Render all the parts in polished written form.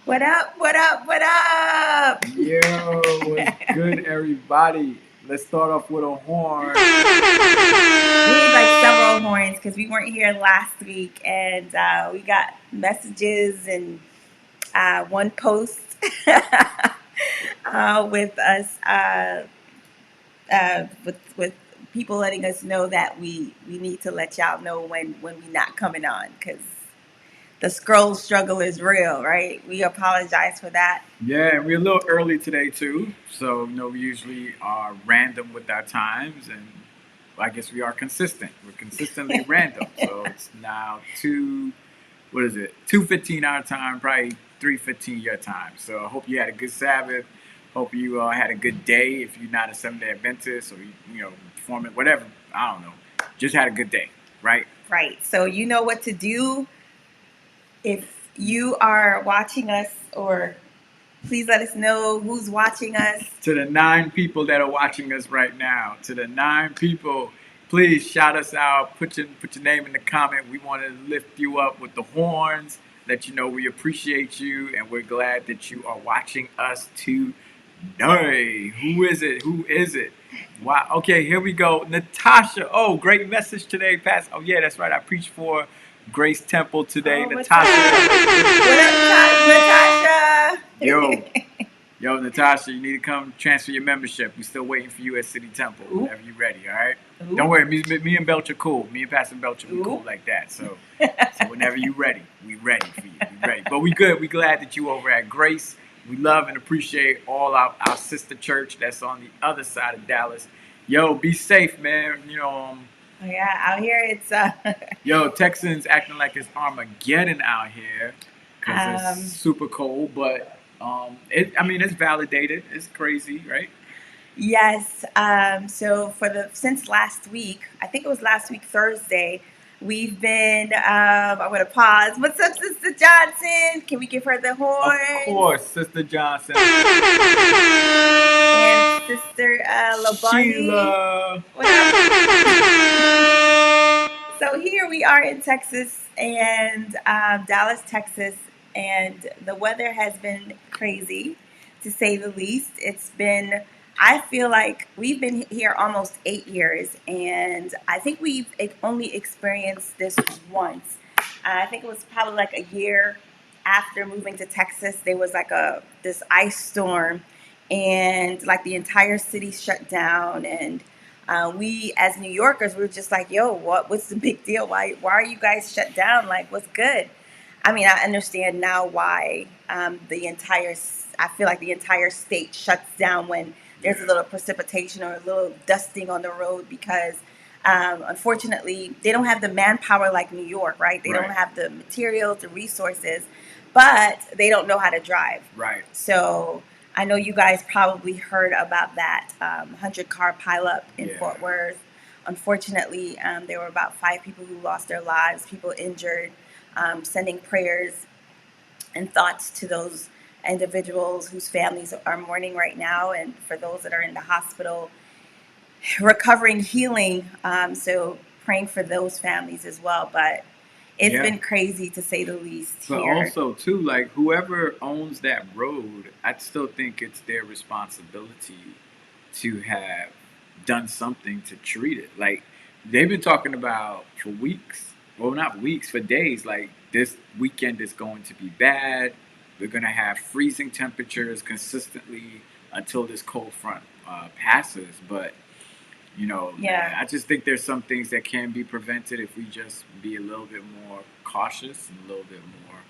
What up? What up? What up? Yo, what's good, everybody? Let's start off with a horn. We need like several horns because we weren't here last week, and we got messages and one post with us with people letting us know that we need to let y'all know when we not coming on because the scroll struggle is real, right? We apologize for that. Yeah, and we're a little early today too, so we usually are random with our times, and I guess we are consistent. We're consistently random. So it's now what is it? 2:15 our time, probably 3:15 your time. So I hope you had a good Sabbath. Hope you had a good day. If you're not a 7-day Adventist or performing whatever, I don't know. Just had a good day, right? Right. So you know what to do if you are watching us, or please let us know who's watching us. To the 9 people that are watching us right now, to the 9 people, please shout us out. Put your name in the comment. We want to lift you up with the horns. Let you know we appreciate you and we're glad that you are watching us today. Who is it? Who is it? Wow. Okay, here we go. Natasha. Oh, great message today, Pastor. Oh yeah, that's right. I preached for Grace Temple today. Oh, Natasha. What up, Natasha? Yo, Natasha, you need to come transfer your membership. We're still waiting for you at City Temple whenever you're ready, all right? Ooh. Don't worry, me and Belch are cool. Me and Pastor Belch are cool like that. So whenever you're ready, we ready for you. We ready. But we good. We glad that you over at Grace. We love and appreciate all our sister church that's on the other side of Dallas. Yo, be safe, man. Yeah, out here it's Yo, Texans acting like it's Armageddon out here because it's super cold, but it's validated. It's crazy, right? Yes. So since last week, I think it was last week Thursday, we've been. I'm gonna pause. What's up, Sister Johnson? Can we give her the horn? Of course, Sister Johnson. And Sister Labani. Sheila. So here we are in Texas and Dallas, Texas, and the weather has been crazy, to say the least. I feel like we've been here almost 8 years, and I think we've only experienced this once. I think it was probably like a year after moving to Texas. There was like this ice storm, and like the entire city shut down, and we as New Yorkers, we were just like, "Yo, what's the big deal? Why are you guys shut down? Like, what's good?" I mean, I understand now why I feel like the entire state shuts down when there's a little precipitation or a little dusting on the road because unfortunately they don't have the manpower like New York, right? They don't have the materials, the resources, but they don't know how to drive. Right. So I know you guys probably heard about that 100-car pileup in Fort Worth. Unfortunately, there were about 5 people who lost their lives, people injured. Sending prayers and thoughts to those individuals whose families are mourning right now, and for those that are in the hospital, recovering, healing. So praying for those families as well. But it's been crazy, to say the least. But here. also too, like whoever owns that road, I still think it's their responsibility to have done something to treat it. Like they've been talking about for weeks, well not weeks, for days, like this weekend is going to be bad. We're going to have freezing temperatures consistently until this cold front passes. But I just think there's some things that can be prevented if we just be a little bit more cautious and a little bit more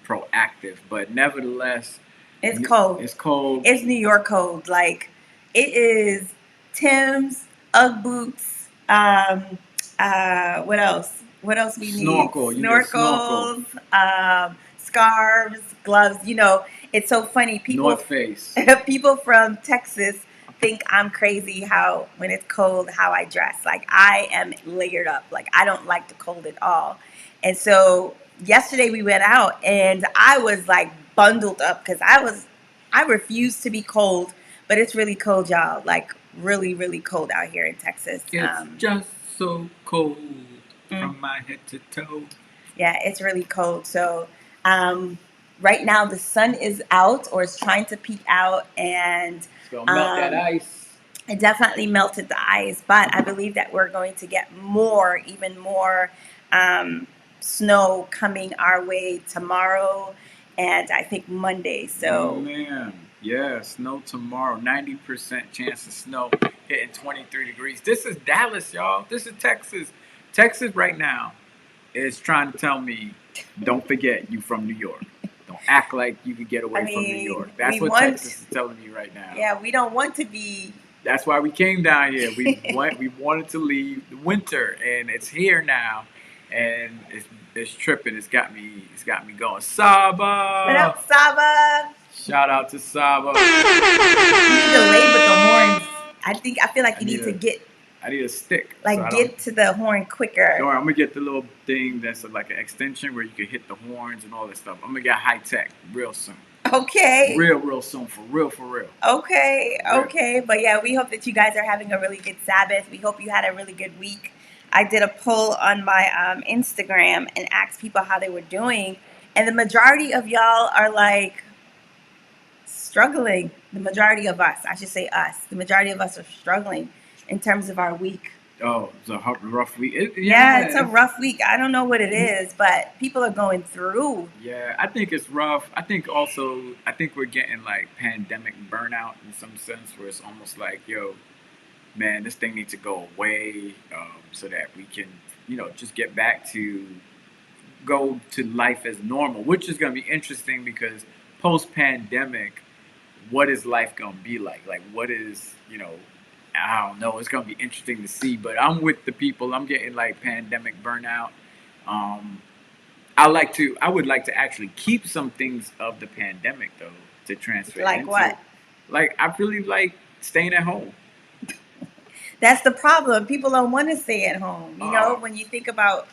proactive. But nevertheless, it's cold. It's cold. It's New York cold. Like it is Tim's, UGG boots. What else? What else we Snorkel. need? Snorkels, scarves, gloves. It's so funny. North Face. People from Texas think I'm crazy how when it's cold how I dress. Like I am layered up. Like I don't like the cold at all. And so yesterday we went out and I was like bundled up because I refuse to be cold, but it's really cold, y'all. Like really, really cold out here in Texas. It's just so cold from my head to toe. Yeah, it's really cold. So right now the sun is out or is trying to peek out, and It's gonna melt that ice. it definitely melted the ice. But I believe that we're going to get more, even more um, snow coming our way tomorrow, and I think Monday. So Man, yeah, snow tomorrow. 90% chance of snow, hitting 23 degrees. This is Dallas, y'all. This is Texas. Texas right now is trying to tell me, don't forget you from New York. Don't act like you could get away I from New mean, York. That's we what want, Texas is telling me right now. yeah, we don't want to be. That's why we came down here. We wanted to leave the winter, and it's here now, and it's tripping. It's got me going. What Saba. up, Saba? Shout out to Saba. You need to lay with the horns. I feel like I you need need to a get I need a stick. So like I don't. get to the horn quicker. Don't worry, I'm gonna get the little thing that's like an extension where you can hit the horns and all that stuff. I'm gonna get high tech real soon. Okay. Real soon, for real, for real. Okay, Real. okay. But yeah, we hope that you guys are having a really good Sabbath. We hope you had a really good week. I did a poll on my Instagram and asked people how they were doing, and the majority of y'all are like struggling. The majority of us, I should say us, the majority of us are struggling in terms of our week. Oh, it's a rough week. Yeah, it's a rough week. I don't know what it is, but people are going through. Yeah, I think it's rough. I think we're getting like pandemic burnout in some sense, where it's almost like, yo, man, this thing needs to go away, so that we can, just get back to go to life as normal, which is going to be interesting because post pandemic, what is life going to be like? Like, what is, I don't know. It's going to be interesting to see, but I'm with the people. I'm getting like pandemic burnout. Um, I would like to actually keep some things of the pandemic though to transfer Like into. what? Like, I really like staying at home. That's the problem. People don't want to stay at home. You know, when you think about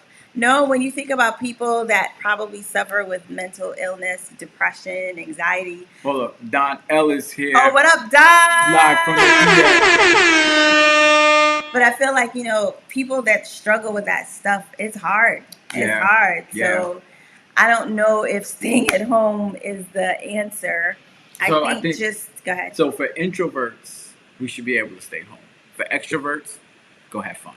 people that probably suffer with mental illness, depression, anxiety. Hold up, Don L is here. Oh, what up, Don? Live from the But I feel like, people that struggle with that stuff, it's hard. It's hard. Yeah. So I don't know if staying at home is the answer. So I think just go ahead. So for introverts, we should be able to stay home. For extroverts, go have fun.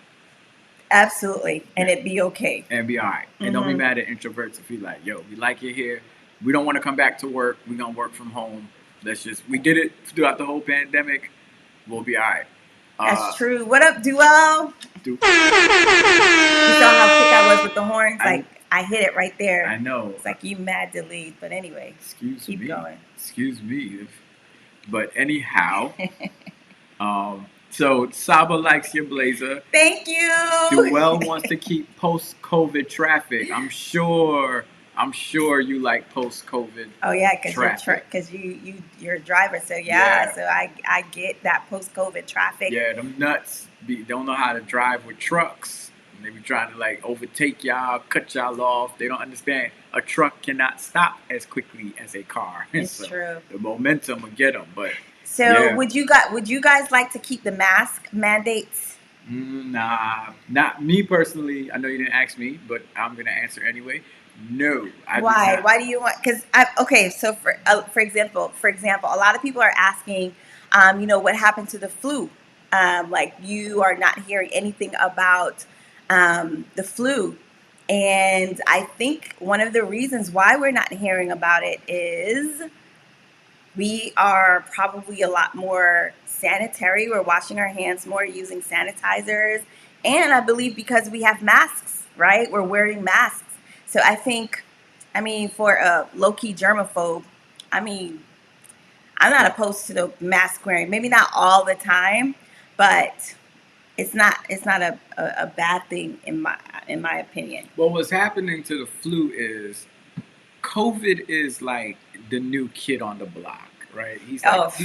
Absolutely. And it'd be okay. And be all right. And don't be mad at introverts if you like, yo, we like you here. We don't want to come back to work. We're going to work from home. We did it throughout the whole pandemic. We'll be all right. That's true. What up, Duo? You saw how quick I was with the horns? I hit it right there. I know. It's like you mad delayed. But anyway, keep going. Excuse me. But anyhow, so Saba likes your blazer. Thank you. Duell wants to keep post-COVID traffic. I'm sure you like post-COVID. Oh yeah, because you're a driver. So yeah. So I get that post-COVID traffic. Yeah, them nuts don't know how to drive with trucks. They be trying to like overtake y'all, cut y'all off. They don't understand a truck cannot stop as quickly as a car. It's true. The momentum will get them. But would you guys like to keep the mask mandates? Nah, not me personally. I know you didn't ask me, but I'm gonna answer anyway. No. Why? Why do you want? Because so for example, a lot of people are asking, what happened to the flu? Like you are not hearing anything about the flu. And I think one of the reasons why we're not hearing about it is we are probably a lot more sanitary. We're washing our hands more, using sanitizers. And I believe because we have masks, right? We're wearing masks. So for a low-key germaphobe, I'm not opposed to the mask wearing. Maybe not all the time, but it's not a bad thing in my opinion. Well, what's happening to the flu is COVID is like the new kid on the block, right? He's like,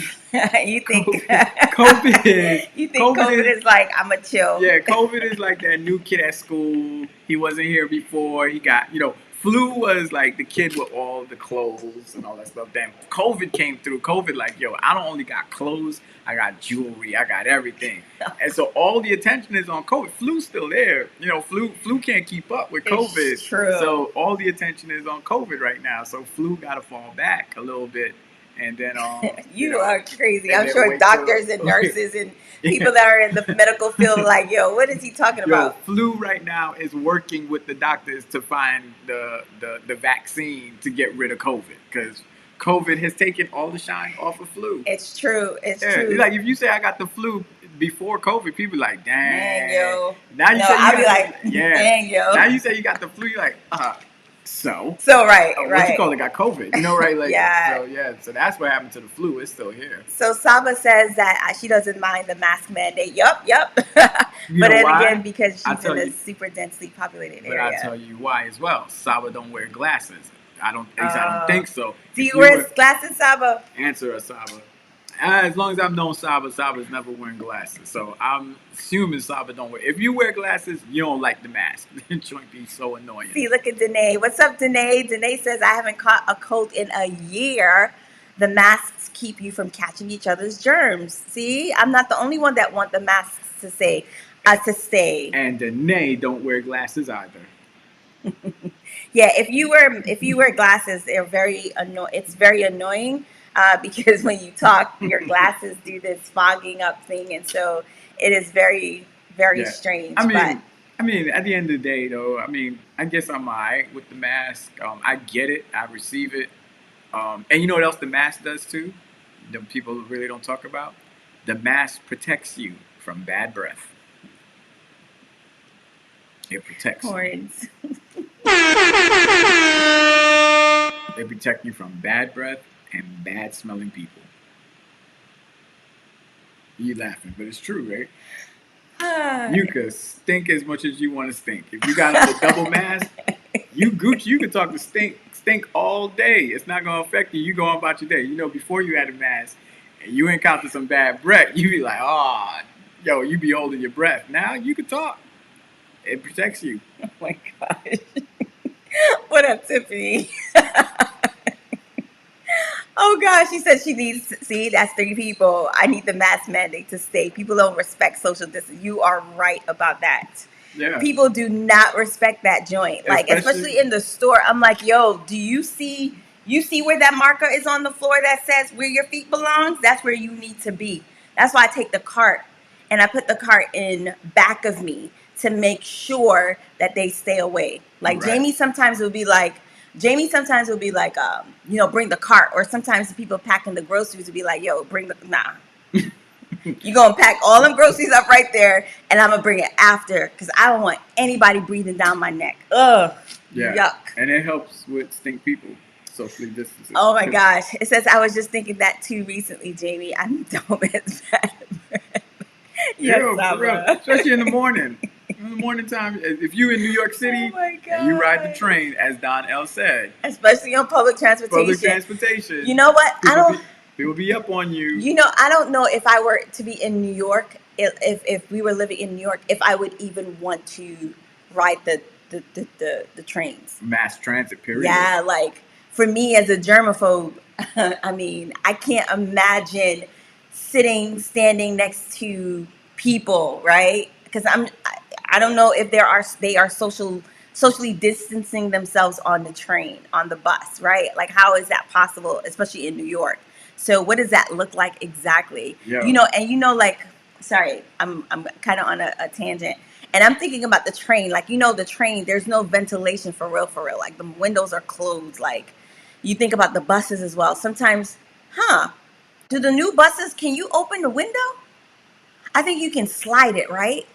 you think COVID? You think COVID is like, I'm a chill? Yeah, COVID is like that new kid at school. He wasn't here before. He got Flu was like the kid with all the clothes and all that stuff. Then COVID came through. COVID, like, yo, I don't only got clothes, I got jewelry, I got everything. And so all the attention is on COVID. Flu's still there. You know, flu can't keep up with COVID. It's true. So all the attention is on COVID right now. So flu got to fall back a little bit. And then you are crazy. and I'm then sure wait doctors till- and nurses and people that are in the medical field like, yo, what is he talking Yo, about? flu right now is working with the doctors to find the vaccine to get rid of COVID, because COVID has taken all the shine off of flu. It's true. It's Yeah, true. like if you say I got the flu before COVID, people be like, dang. Dang, yo. Now you No, say you I'll be got like, dang, yo. Now you say you got the flu, you're like, so right, what right. you call it, got COVID, you know, right? Like, Yeah. so that's what happened to the flu. It's still here. So Saba says that she doesn't mind the mask mandate. Yup. You But know then why? again, because I'll she's in tell a you. super densely populated But area. I'll tell you why as well. Saba don't wear glasses. I don't think so. Do If you wear glasses, Saba? Answer us, Saba. As long as I've known Saba, Saba's never wearing glasses. So I'm assuming Saba don't wear. If you wear glasses, you don't like the mask. The joint be so annoying. See, look at Danae. What's up, Danae? Danae says, I haven't caught a cold in a year. The masks keep you from catching each other's germs. See, I'm not the only one that want the masks to stay. And Danae don't wear glasses either. Yeah, if you wear glasses, they're very It's very annoying because when you talk, your glasses do this fogging up thing, and so it is very, very strange. I mean, at the end of the day, though, I guess I'm alright with the mask. I get it, I receive it, and you know what else the mask does too? That people really don't talk about. The mask protects you from bad breath. It protects horns. They protect you from bad breath and bad smelling people. You laughing, but it's true, right? You could stink as much as you want to stink. If you got on the double mask, you Gucci, you can talk to stink all day. It's not gonna affect you. You go on about your day. You know, before you had a mask and you encounter some bad breath, you be like, yo, you be holding your breath. Now you can talk. It protects you. Oh my gosh. What up, Tiffany? Oh gosh, she said she needs, see, that's 3 people. I need the mask mandate to stay. People don't respect social distance. You are right about that. Yeah. People do not respect that joint. Like, especially in the store. I'm like, yo, do you see where that marker is on the floor that says where your feet belongs? That's where you need to be. That's why I take the cart and I put the cart in back of me to make sure that they stay away. Like Right. Jamie sometimes will be like, bring the cart. Or sometimes the people packing the groceries will be like, yo, bring the, nah. You're going to pack all them groceries up right there, and I'm going to bring it after, because I don't want anybody breathing down my neck. Ugh. Yeah. Yuck. And it helps with stink people, socially distancing. Oh my gosh. It says, I was just thinking that too recently, Jamie. I'm dumb as bad. Yes, for real. Especially in the morning. In the morning time, if you in New York City and you ride the train, as Don L said, especially on public transportation. You know what? People be up on you. You know, I don't know if I were to be in New York, if we were living in New York, if I would even want to ride the trains. Mass transit, period. Yeah, like for me as a germaphobe, I mean, I can't imagine standing next to people, right? Because I don't know if they are socially distancing themselves on the train, on the bus, right? Like, how is that possible, especially in New York? So what does that look like exactly? Yeah. Like, sorry, I'm kind of on a tangent. And I'm thinking about the train. Like, the train, there's no ventilation for real. Like, the windows are closed. Like, you think about the buses as well. Sometimes, do the new buses, can you open the window? I think you can slide it, right?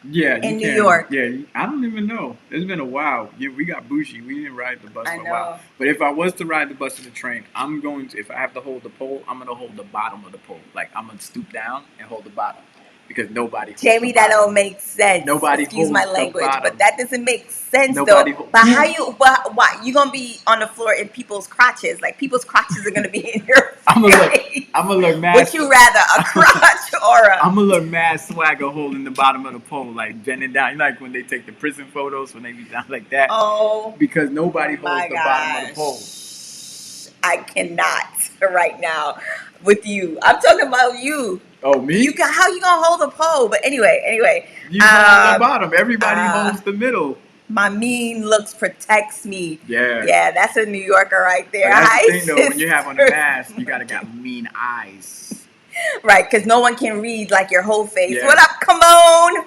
Yeah, in New York. Yeah, I don't even know. It's been a while. Yeah, we got bougie. We didn't ride the bus for a while. know. But if I was to ride the bus or the train, if I have to hold the pole, I'm going to hold the bottom of the pole. Like, I'm going to stoop down and hold the bottom. Because nobody holds Jamie, that don't make sense. Excuse my language, but that doesn't make sense though. But why you gonna be on the floor in people's crotches? Like, people's crotches are gonna be in your face. I'm gonna look mad. Would you rather a crotch aura. I'm gonna look mad swagger holding the bottom of the pole, like bending down. You know, like when they take the prison photos when they be down like that. Oh, Because nobody holds my the bottom of the pole. gosh. I cannot right now with you. I'm talking about you. Oh, me? You got how you gonna hold a pole? But anyway. You hold the bottom. Everybody holds the middle. My mean looks protects me. Yeah. Yeah, that's a New Yorker right there. But that's Hi, the thing, though. When you sister. have on a mask, you gotta got mean eyes. Right, because no one can read like your whole face. Yeah. What up, come on?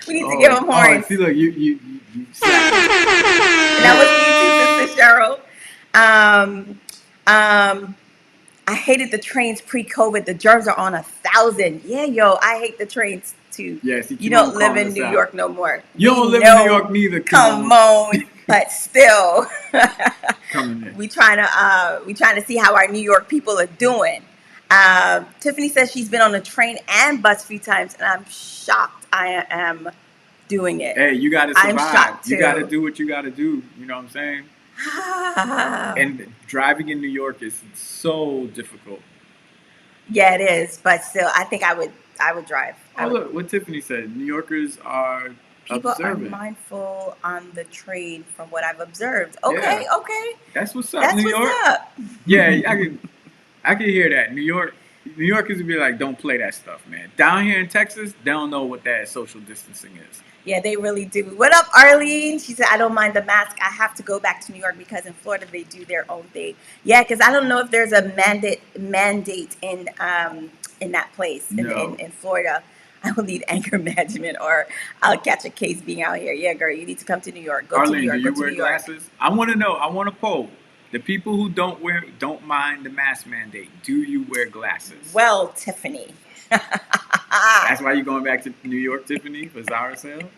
We need to give them horns. Oh, see, look, you slapped me. And that was you too, Sister Cheryl. I hated the trains pre-COVID. The germs are on 1,000. Yeah, yo, I hate the trains too. Yes, you don't live in New York no more. You don't live in New York neither. Come on, but still, coming in. we trying to see how our New York people are doing. Tiffany says she's been on a train and bus a few times, and I'm shocked. I am doing it. Hey, you got to survive. I'm shocked too. You got to do what you got to do. You know what I'm saying? And driving in New York is so difficult. Yeah, it is, but still, I think I would drive. Look, what Tiffany said. New Yorkers are people observant. are mindful on the train from what I've observed. Okay, Yeah. Okay. That's what's up, That's New what's York. up. Yeah, I can hear that. New Yorkers would be like, don't play that stuff, man. Down here in Texas, they don't know what that social distancing is. Yeah, they really do. What up, Arlene? She said, I don't mind the mask. I have to go back to New York because in Florida they do their own thing. Yeah, because I don't know if there's a mandate in that place in Florida. I will need anger management or I'll catch a case being out here. Yeah, girl, you need to come to New York. Go Arlene, to New York. do you wear glasses? I want to know. I want to poll. The people who don't mind the mask mandate. Do you wear glasses? Well, Tiffany. That's why you're going back to New York, Tiffany, for Zara sale?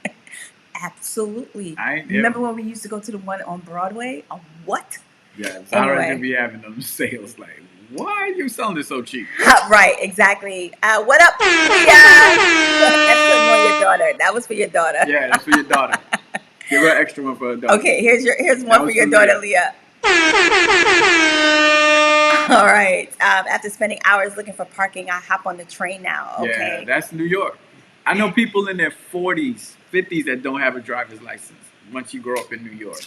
Absolutely. Remember when we used to go to the one on Broadway? What? Yeah, Zara didn't be having them sales. Like, why are you selling this so cheap? Right, exactly. What up, Leah? That's for your daughter. That was for your daughter. Yeah, that's for your daughter. Give her an extra one for her daughter. Okay, here's one for your daughter, Leah. All right. After spending hours looking for parking, I hop on the train now. Okay. Yeah, that's New York. I know people in their 40s, 50s that don't have a driver's license once you grow up in New York.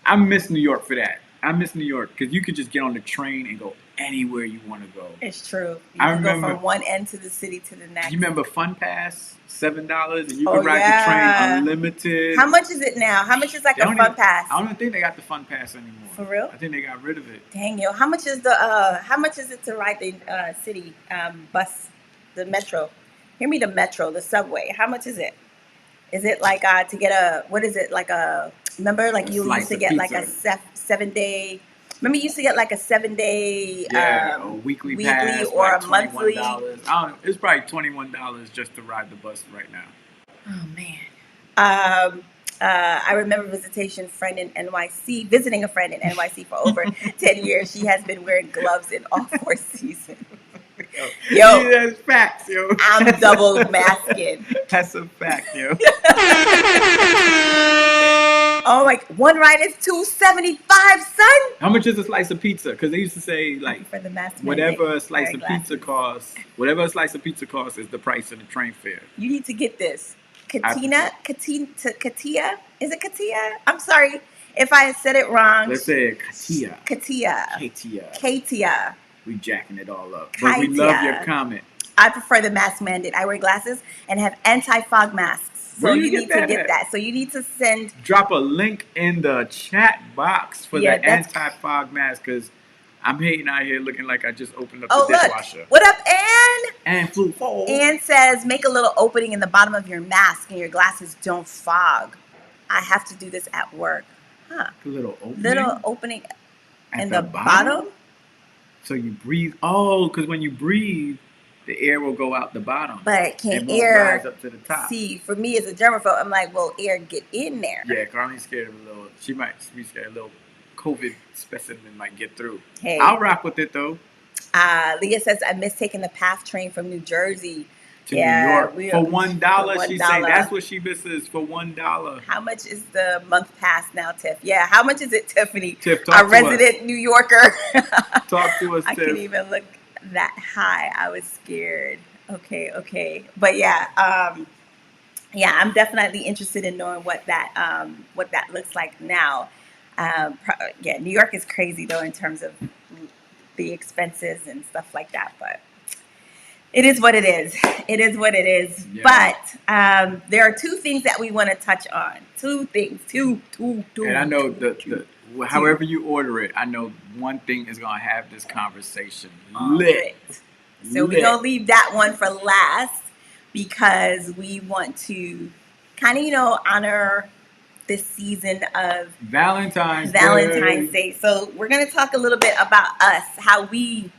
I miss New York for that. I miss New York because you could just get on the train and go anywhere you want to go. It's true. You can go from one end to the city to the next. You remember Fun Pass? $7 and you can ride the train unlimited. How much is it now? How much is like a Fun Pass? I don't think they got the Fun Pass anymore. For real? I think they got rid of it. Dang, yo. How much is it to ride the city bus, the metro? Hear me, the metro, the subway. How much is it? Is it like to get remember like you used to get like a 7-day. Remember you used to get like a 7-day a weekly pass or like a monthly. I don't know. It's probably $21 just to ride the bus right now. Oh man. I remember visiting a friend in NYC for over 10 years. She has been wearing gloves in all 4 seasons. Yo, that's facts, yo. I'm double masking. That's a fact, yo. Oh, like one ride is $2.75, son. How much is a slice of pizza? Because they used to say like for the whatever a slice of pizza costs is the price of the train fare. You need to get this. Katia? Is it Katia? I'm sorry if I said it wrong. Let's say Katia. Katia. We jacking it all up. But we love your comment. I prefer the mask mandate. I wear glasses and have anti-fog masks. So you need to get that. So you need to drop a link in the chat box for the anti-fog mask because I'm hating out here looking like I just opened up the dishwasher. Look. What up, Ann? Ann flew forward. Ann says, make a little opening in the bottom of your mask and your glasses don't fog. I have to do this at work. Huh. A little opening? Little opening in the bottom? So you breathe. Oh, because when you breathe, the air will go out the bottom. But can air rise up to the top? See, for me as a germaphobe, I'm like, well, air get in there. Yeah, Carlene's scared of a little. She might be scared a little COVID specimen might get through. Hey. I'll rock with it though. Leah says, I miss taking the PATH train from New Jersey to New York for $1. She's saying that's what she misses for $1. How much is the month pass now, Tiff? Yeah, how much is it, Tiffany? Tiff, our resident New Yorker. Talk to us, I Tiff. can't even look. that high, I was scared. Okay, okay, but yeah, yeah, I'm definitely interested in knowing what that looks like now. Yeah, New York is crazy though in terms of the expenses and stuff like that, but it is what it is. It is what it is. Yeah. But there are two things that we want to touch on. Two things. Two. And I know two. however you order it, I know one thing is gonna have this conversation lit. So we're gonna leave that one for last because we want to kind of honor this season of Valentine's Day. So we're gonna talk a little bit about us, how we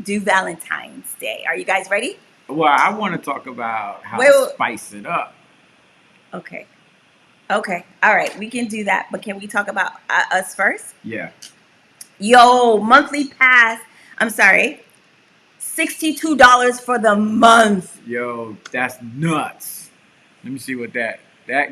do Valentine's Day. Are you guys ready? Well, I want to talk about how to spice it up. Okay. Okay. All right. We can do that. But can we talk about us first? Yeah. Yo, monthly pass. I'm sorry. $62 for the month. Yo, that's nuts. Let me see what that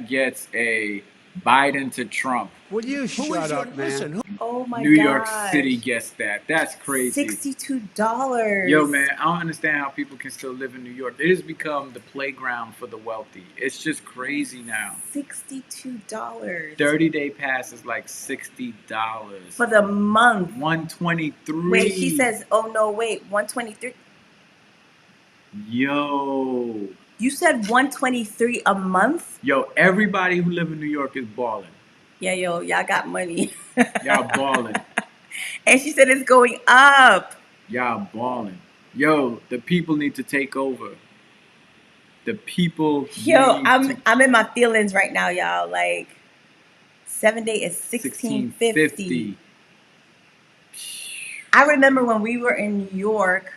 gets a Biden to Trump. Will you shut up, man? Listen, Oh my god. New York City gets that. That's crazy. $62. Yo, man, I don't understand how people can still live in New York. It has become the playground for the wealthy. It's just crazy now. $62. 30-day pass is like $60 for the month. 123. Wait, she says, oh no, wait, 123. Yo. You said 123 a month? Yo, everybody who live in New York is balling. Yeah, yo, y'all got money. Y'all balling. And she said it's going up. Y'all balling. Yo, the people need to take over. The people. Yo, I'm in my feelings right now, y'all. Like 7 day is $16.50. I remember when we were in New York.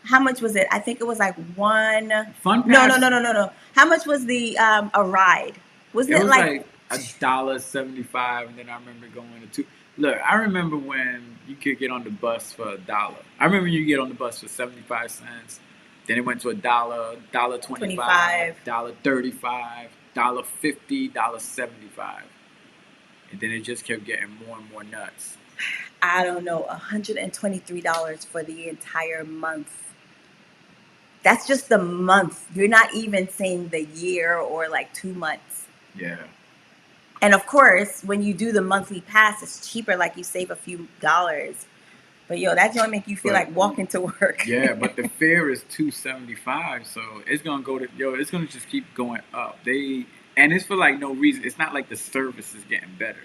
How much was it? I think it was like one. Fun pass? No. How much was the a ride? Wasn't it like $1.75? And then I remember going to two. Look, I remember when you could get on the bus for $1. I remember you get on the bus for 75 cents. Then it went to $1, $1.25, $1.35, $1.50, $1.75. And then it just kept getting more and more nuts. I don't know, $123 for the entire month. That's just the month. You're not even saying the year or like 2 months. Yeah. And of course, when you do the monthly pass, it's cheaper, like you save a few dollars. But yo, that's gonna make you feel like walking to work. Yeah, but the fare is $275, so it's gonna go to it's gonna just keep going up. And it's for like no reason. It's not like the service is getting better.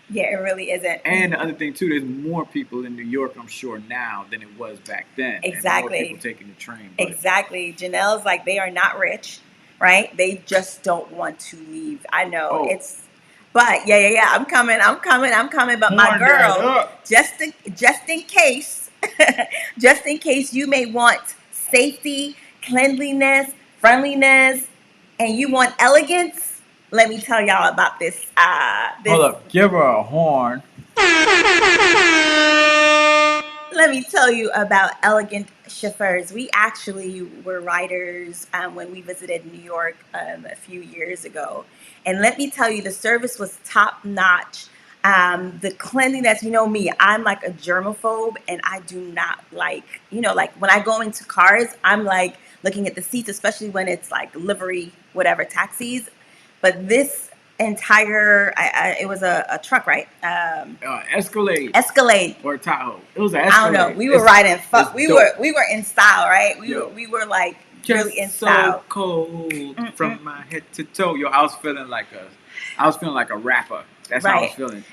Yeah, it really isn't. And the other thing too, there's more people in New York, I'm sure, now than it was back then. Exactly. And more people taking the train. Exactly. Janelle's like, they are not rich, right? They just don't want to leave. I know but yeah. I'm coming. But my girl, just in case, just in case you may want safety, cleanliness, friendliness, and you want elegance. Let me tell y'all about this. Hold up, give her a horn. Let me tell you about Elegant Chauffeurs. We actually were riders when we visited New York a few years ago. And let me tell you, the service was top notch. The cleanliness, you know me, I'm like a germaphobe and I do not like, like when I go into cars, I'm like looking at the seats, especially when it's like livery, whatever, taxis. But this entire, it was a truck, right? Escalade. Or Tahoe. It was an Escalade. I don't know. We were riding. We were in style, right? We were like really in style. So cold from my head to toe. Yo, I was feeling like a rapper. That's how I was feeling.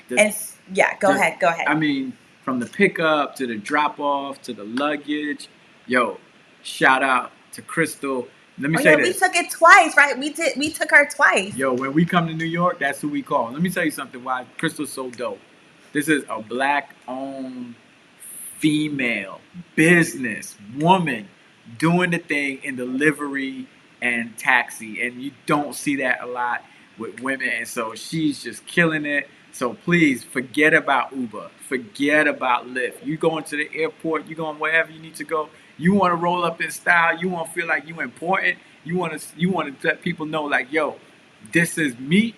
Go ahead. I mean, from the pickup to the drop off to the luggage. Yo, shout out to Crystal. Let me say this. We took it twice, right? We took her twice. Yo, when we come to New York, that's who we call. Let me tell you something why Crystal's so dope. This is a black-owned female business woman doing the thing in delivery and taxi. And you don't see that a lot with women. And so she's just killing it. So please forget about Uber. Forget about Lyft. You going to the airport, you going wherever you need to go. You want to roll up in style. You want to feel like you important. You want to let people know like, yo, this is me.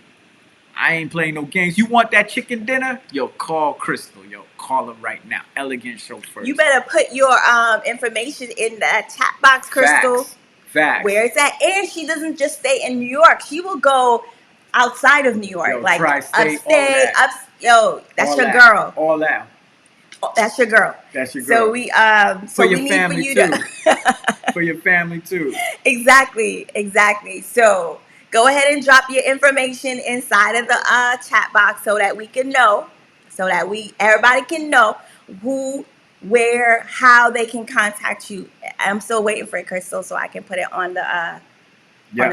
I ain't playing no games. You want that chicken dinner? Yo, call Crystal. Yo, call her right now. Elegant Chauffeurs. You better put your information in that chat box, Crystal. Facts. Where it's at. And she doesn't just stay in New York. She will go outside of New York. Yo, like tri-state, upstate, all that. That's all your that. girl. All that. That's your girl. That's your girl. So we need for you too. to For your family too. Exactly. So go ahead and drop your information inside of the chat box so that we can know, everybody can know who, where, how they can contact you. I'm still waiting for it, Crystal, so I can put it on the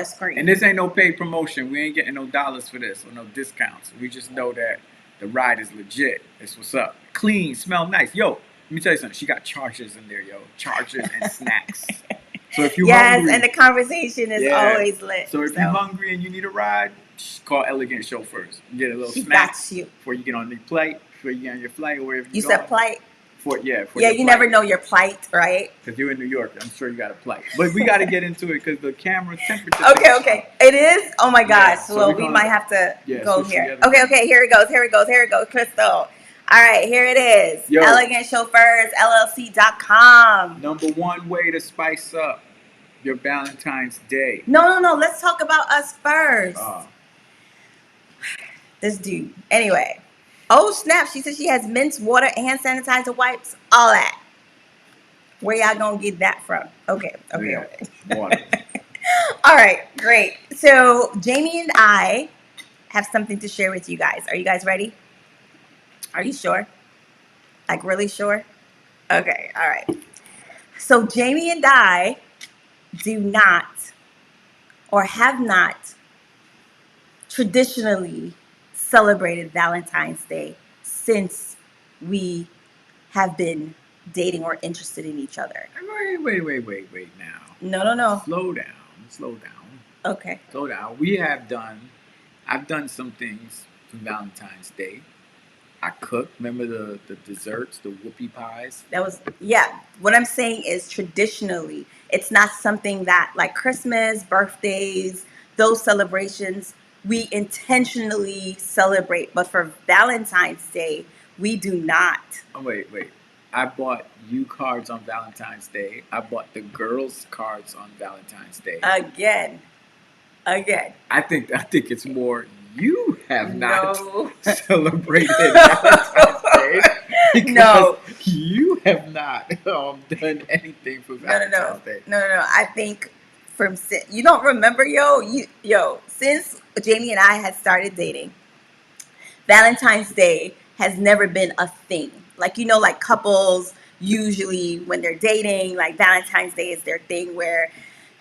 screen. And this ain't no paid promotion. We ain't getting no dollars for this or no discounts. We just know that the ride is legit. That's what's up. Clean, smell nice. Yo, let me tell you something. She got chargers in there, yo. Chargers and snacks. So if you're hungry, and the conversation is always lit. So if you're hungry and you need a ride, call Elegant Chauffeurs. You get a little snack before you get on the flight, before you get on your flight or wherever you said plight. You plight. Never know your plight, right? Because you're in New York, I'm sure you got a plight. But we got to get into it because the camera temperature. Okay. It is? Oh my gosh. Yeah, so well, we might have to go here. Okay. Here it goes. Crystal. All right, here it is. Yo. Elegant Chauffeurs, LLC.com. Number one way to spice up your Valentine's Day. No. Let's talk about us first. This dude. Anyway. Oh, snap. She said she has mints, water, hand sanitizer wipes, all that. Where y'all gonna get that from? Okay. Water. All right, great. So Jamie and I have something to share with you guys. Are you guys ready? Are you sure? Like really sure? Okay, all right. So Jamie and I do not or have not traditionally celebrated Valentine's Day since we have been dating or interested in each other. Wait now. No. Slow down. Okay. Slow down. I've done some things for Valentine's Day. I cooked. Remember the desserts, the whoopie pies? What I'm saying is traditionally, it's not something that like Christmas, birthdays, those celebrations, we intentionally celebrate. But for Valentine's Day, we do not. Oh, wait. I bought you cards on Valentine's Day. I bought the girls cards on Valentine's Day. Again. I think it's more you have not celebrated Valentine's Day because you have not done anything for Valentine's Day. No. I think you don't remember, since Jamie and I had started dating, Valentine's Day has never been a thing. Like, like couples usually when they're dating, like Valentine's Day is their thing where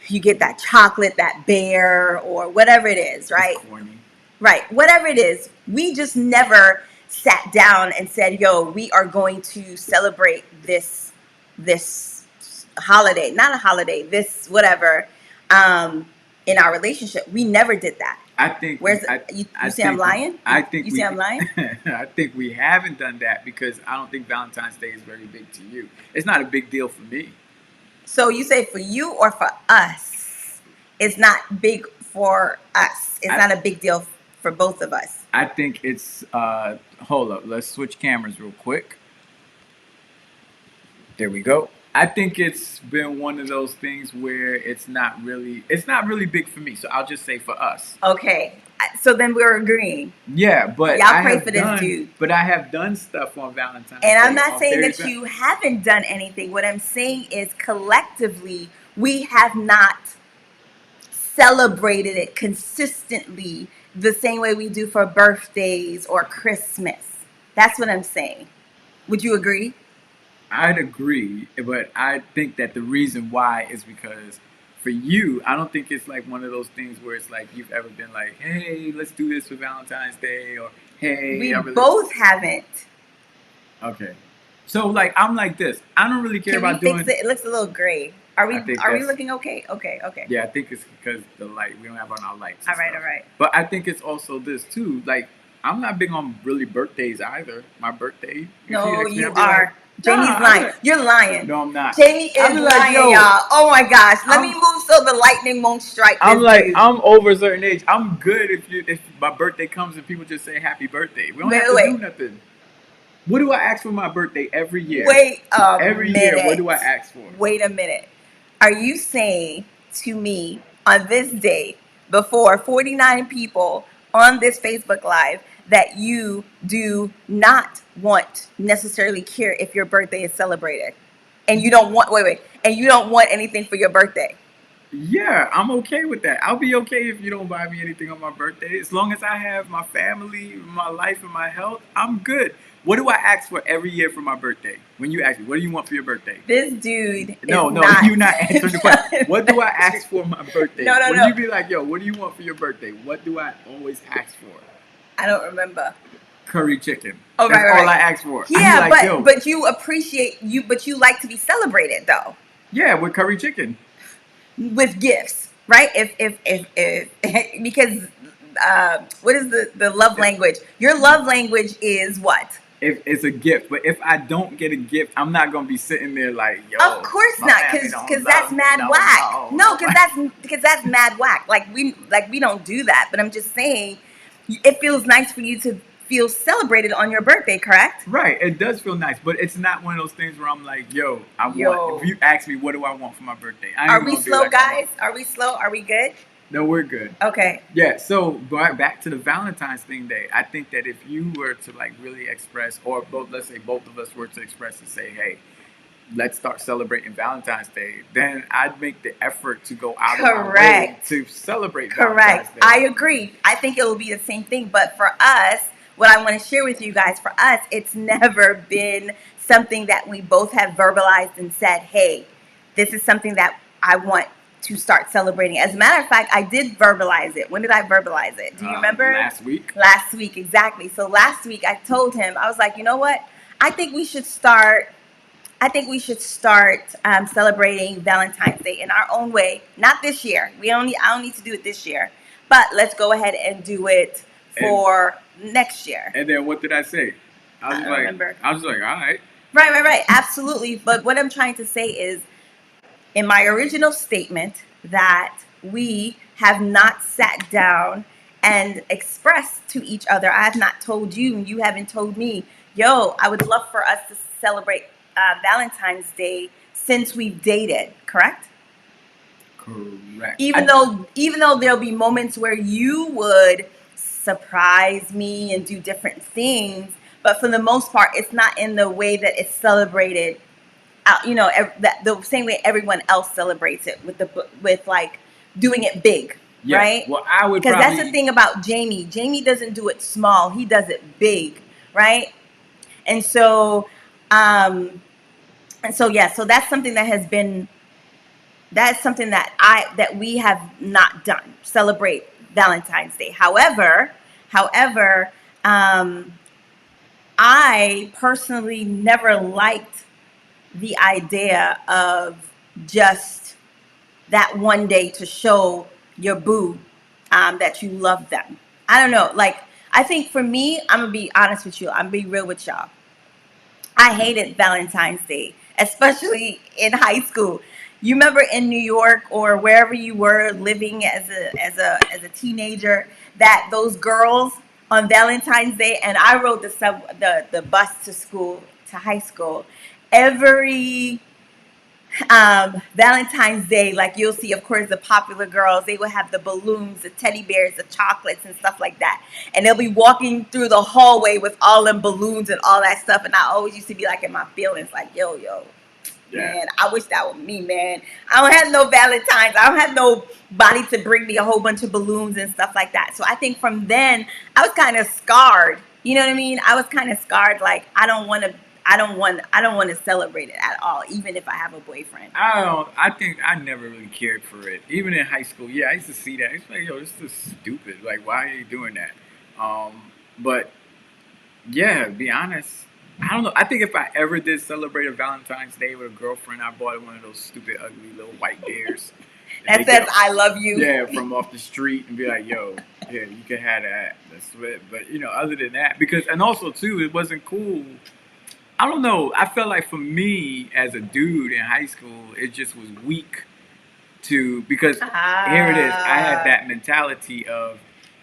you get that chocolate, that bear, or whatever it is, right? It's corny. Right. Whatever it is. We just never sat down and said, we are going to celebrate this holiday, not a holiday, this whatever, in our relationship. We never did that. I think. You say I'm lying? I think you say I'm lying? I think we haven't done that because I don't think Valentine's Day is very big to you. It's not a big deal for me. So you say for you or for us? It's not big for us. It's not a big deal for both of us. I think it's. Hold up. Let's switch cameras real quick. There we go. I think it's been one of those things where it's not really big for me. So I'll just say for us. Okay. So then we're agreeing. Yeah, but y'all pray for this dude. But I have done stuff on Valentine's Day. And I'm not saying that you haven't done anything. What I'm saying is collectively, we have not celebrated it consistently the same way we do for birthdays or Christmas. That's what I'm saying. Would you agree? I'd agree, but I think that the reason why is because for you, I don't think it's like one of those things where it's like you've ever been like, hey, let's do this for Valentine's Day, or hey. We both haven't. Okay. So like I'm like this. I don't really care about doing. It looks a little gray. Are we looking okay? Okay. Yeah, I think it's because the light. We don't have on our lights. All right. But I think it's also this too. Like I'm not big on really birthdays either. My birthday. No, you are. Jamie's Nah, lying. You're lying. No, I'm not. Jamie is I'm like, lying, yo, y'all. Oh my gosh. Let me I'm- move so the lightning won't strike this I'm like, dude. I'm over a certain age. I'm good if my birthday comes and people just say happy birthday. We don't have to do nothing. What do I ask for my birthday every year? Wait a Every minute. year, what do I ask for? Wait a minute. Are you saying to me on this day, before 49 people on this Facebook Live, that you do not want necessarily care if your birthday is celebrated? And you don't want, and you don't want anything for your birthday? Yeah, I'm okay with that. I'll be okay if you don't buy me anything on my birthday. As long as I have my family, my life, and my health, I'm good. What do I ask for every year for my birthday? When you ask me, what do you want for your birthday? This dude No, is no, not. you're not answering the question. What do I ask for my birthday? No. When you be like, yo, what do you want for your birthday? What do I always ask for? I don't remember. Curry chicken. Oh, That's right. all I ask for. Yeah, like, yo, but you appreciate but you like to be celebrated though. Yeah, with curry chicken. With gifts, right? If because what is the love language? Your love language is what? If it's a gift, but if I don't get a gift, I'm not gonna be sitting there like, yo. Of course not, because that's mad whack. No, because that's mad whack. Like we don't do that. But I'm just saying, it feels nice for you to feel celebrated on your birthday, correct? Right, it does feel nice, but it's not one of those things where I'm like, yo, want. If you ask me, what do I want for my birthday? Are we slow, guys? Are we slow? Are we good? No, we're good. Okay. Yeah, so back to the Valentine's thing day. I think that if you were to like really express, or let's say both of us were to express and say, hey, let's start celebrating Valentine's Day, then I'd make the effort to go out of my way to celebrate Valentine's Day. I agree. I think it will be the same thing. But for us, what I want to share with you guys, for us, it's never been something that we both have verbalized and said, hey, this is something that I want to start celebrating. As a matter of fact, I did verbalize it. When did I verbalize it? Do you remember? Last week. Last week, exactly. So last week I told him, I was like, you know what? I think we should start celebrating Valentine's Day in our own way. Not this year. I don't need to do it this year. But let's go ahead and do it for next year. And then what did I say? I don't remember. I was like, all right. Right. Absolutely. But what I'm trying to say is, in my original statement, that we have not sat down and expressed to each other. I have not told you, and you haven't told me, yo, I would love for us to celebrate Valentine's Day since we've dated, correct? Correct. Even though there'll be moments where you would surprise me and do different things, but for the most part, it's not in the way that it's celebrated. The same way everyone else celebrates it, with like doing it big, right? Well, I would, because that's the thing about Jamie. Jamie doesn't do it small; he does it big, right? And so, so that's something that we have not done. Celebrate Valentine's Day. However, I personally never liked the idea of just that one day to show your boo that you love them. I don't know. Like, I think for me, I'm going to be honest with you. I'm going to be real with y'all. I hated Valentine's Day, especially in high school. You remember in New York or wherever you were living as a teenager, that those girls on Valentine's Day, and I rode the bus to high school, every Valentine's Day, like you'll see, of course, the popular girls, they will have the balloons, the teddy bears, the chocolates and stuff like that. And they'll be walking through the hallway with all them balloons and all that stuff. And I always used to be like in my feelings, like, yo, man, I wish that was me, man. I don't have no Valentines. I don't have nobody to bring me a whole bunch of balloons and stuff like that. So I think from then I was kind of scarred. You know what I mean? I was kind of scarred. Like, I don't want to celebrate it at all, even if I have a boyfriend. I think I never really cared for it. Even in high school, I used to see that. It's like, yo, this is stupid. Like, why are you doing that? But yeah, to be honest, I don't know. I think if I ever did celebrate a Valentine's Day with a girlfriend, I bought one of those stupid, ugly little white bears that says "I love you." Yeah, from off the street, and be like, yo, yeah, you can have that. That's it. But other than that, and also too, it wasn't cool. I don't know. I felt like for me as a dude in high school, it just was weak to because here it is. I had that mentality of,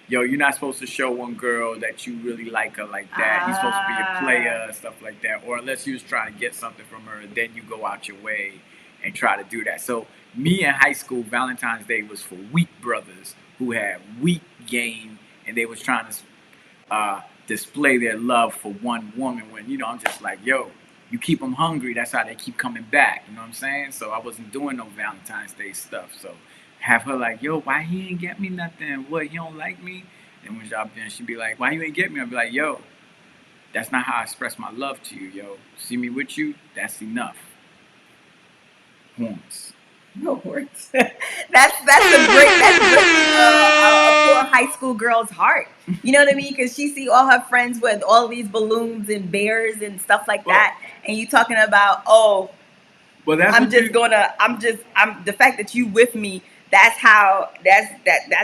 yo, you're not supposed to show one girl that you really like her like that. You're supposed to be a player, stuff like that. Or unless you was trying to get something from her, then you go out your way and try to do that. So me in high school, Valentine's Day was for weak brothers who had weak game and they was trying to display their love for one woman. When I'm just like, yo, you keep them hungry, that's how they keep coming back. You know what I'm saying? So I wasn't doing no Valentine's Day stuff. So have her like, yo, why he ain't get me nothing? What, you don't like me? And when y'all then she'd be like, why you ain't get me? I'd be like, yo, that's not how I express my love to you, yo. See me with you, that's enough. Horns. No words. That's breaking a poor high school girl's heart. You know what I mean? Because she see all her friends with all these balloons and bears and stuff like that, and you talking about, oh, well, that's I'm the fact that you with me. That's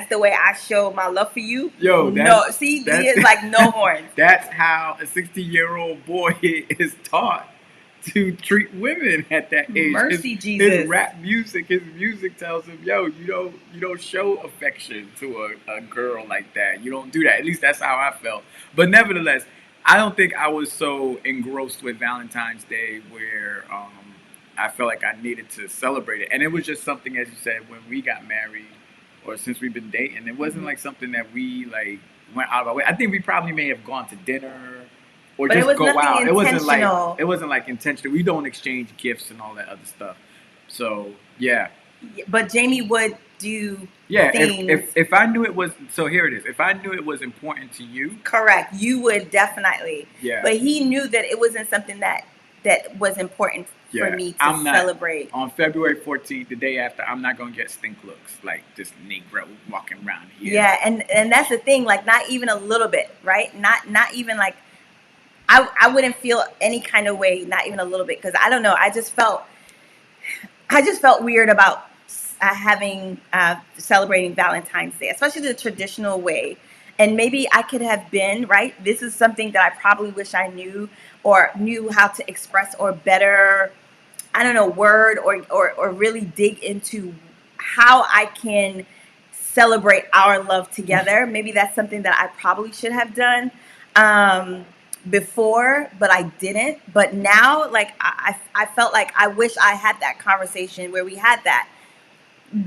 the way I show my love for you. Yo, no, see, it's like no horns. That's how a 16-year-old boy is taught to treat women at that age. Mercy, Jesus. His rap music, his music tells him, yo, you don't show affection to a girl like that. You don't do that. At least that's how I felt. But nevertheless, I don't think I was so engrossed with Valentine's Day where I felt like I needed to celebrate it. And it was just something, as you said, when we got married or since we've been dating, it wasn't like something that we like went out of our way. I think we probably may have gone to dinner or but just go out. It wasn't like intentional. We don't exchange gifts and all that other stuff. So yeah. But Jamie would do things. If I knew it was, so here it is. If I knew it was important to you, correct, you would definitely. Yeah. But he knew that it wasn't something that was important for me to celebrate. On February 14th, the day after, I'm not gonna get stink looks like this Negro walking around here. Yeah, and that's the thing. Like, not even a little bit, right? Not even like. I wouldn't feel any kind of way, not even a little bit, because I don't know. I just felt weird about having celebrating Valentine's Day, especially the traditional way. And maybe I could have been right. This is something that I probably wish I knew or knew how to express or better. I don't know, word or really dig into how I can celebrate our love together. Maybe that's something that I probably should have done. Before, but I didn't. But now, like, I felt like I wish I had that conversation where we had that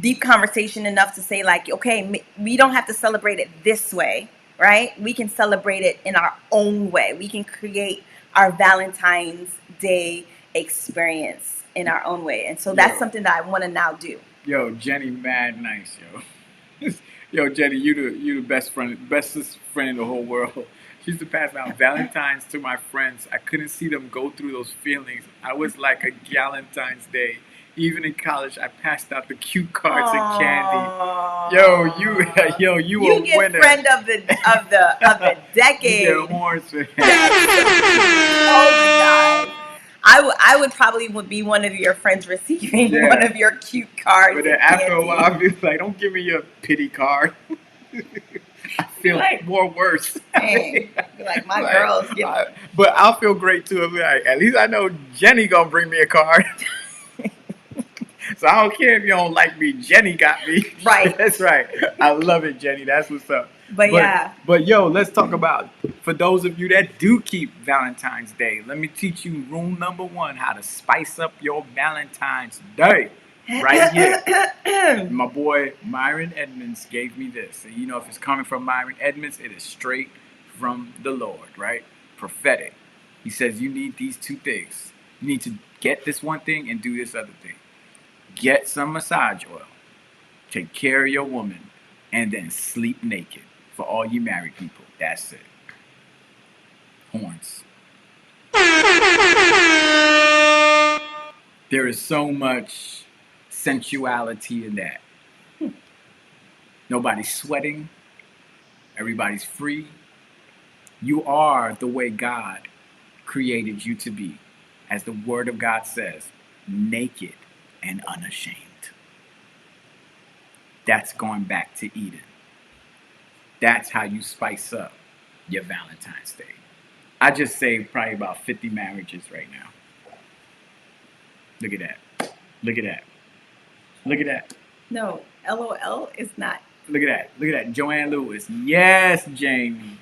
deep conversation enough to say, like, okay, we don't have to celebrate it this way, right? We can celebrate it in our own way. We can create our Valentine's Day experience in our own way. And so that's something that I want to now do. Yo, Jenny, mad nice, yo. Yo, Jenny, you the bestest friend in the whole world. She used to pass out Valentines to my friends. I couldn't see them go through those feelings. I was like a Galentine's Day. Even in college, I passed out the cue cards and candy. Yo, you a get winner. Friend of the decade. You get horns for that. Oh my God. I would probably be one of your friends receiving one of your cute cards. But then after a while, I'll be like, don't give me your pity card. I feel more worse. Dang. Like, my girls. But I'll feel great too. I'll be like, at least I know Jenny gonna bring me a card. So I don't care if you don't like me. Jenny got me. Right. That's right. I love it, Jenny. That's what's up. But yo, let's talk about, for those of you that do keep Valentine's Day, let me teach you rule number 1, how to spice up your Valentine's Day. Right here. My boy Myron Edmonds gave me this. And you know, if it's coming from Myron Edmonds, it is straight from the Lord, right? Prophetic. He says you need these 2 things. You need to get this one thing and do this other thing. Get some massage oil. Take care of your woman. And then sleep naked. For all you married people. That's it. Horns. There is so much sensuality in that. Nobody's sweating. Everybody's free. You are the way God created you to be. As the Word of God says, naked and unashamed. That's going back to Eden. That's how you spice up your Valentine's Day. I just saved probably about 50 marriages right now. Look at that. Look at that. Look at that. No, LOL is not. Look at that. Look at that. Joanne Lewis. Yes, Jamie.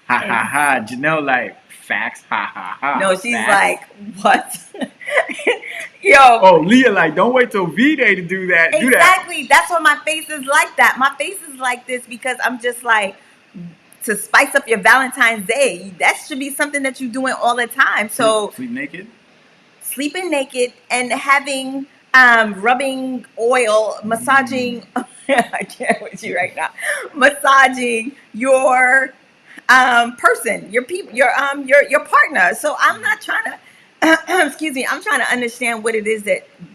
Ha ha ha. Janelle like facts. Ha ha ha. No, she's facts. like, what? Yo. Oh, Leah like, don't wait till V-Day to do that. Do that. Exactly. That's why my face is like that. My face is like this because I'm just like, to spice up your Valentine's Day. That should be something that you're doing all the time. So sleep naked? Sleeping naked and having rubbing oil, massaging. I can't with you right now. Massaging your person, your people, your partner. So I'm not trying to excuse me, I'm trying to understand what it is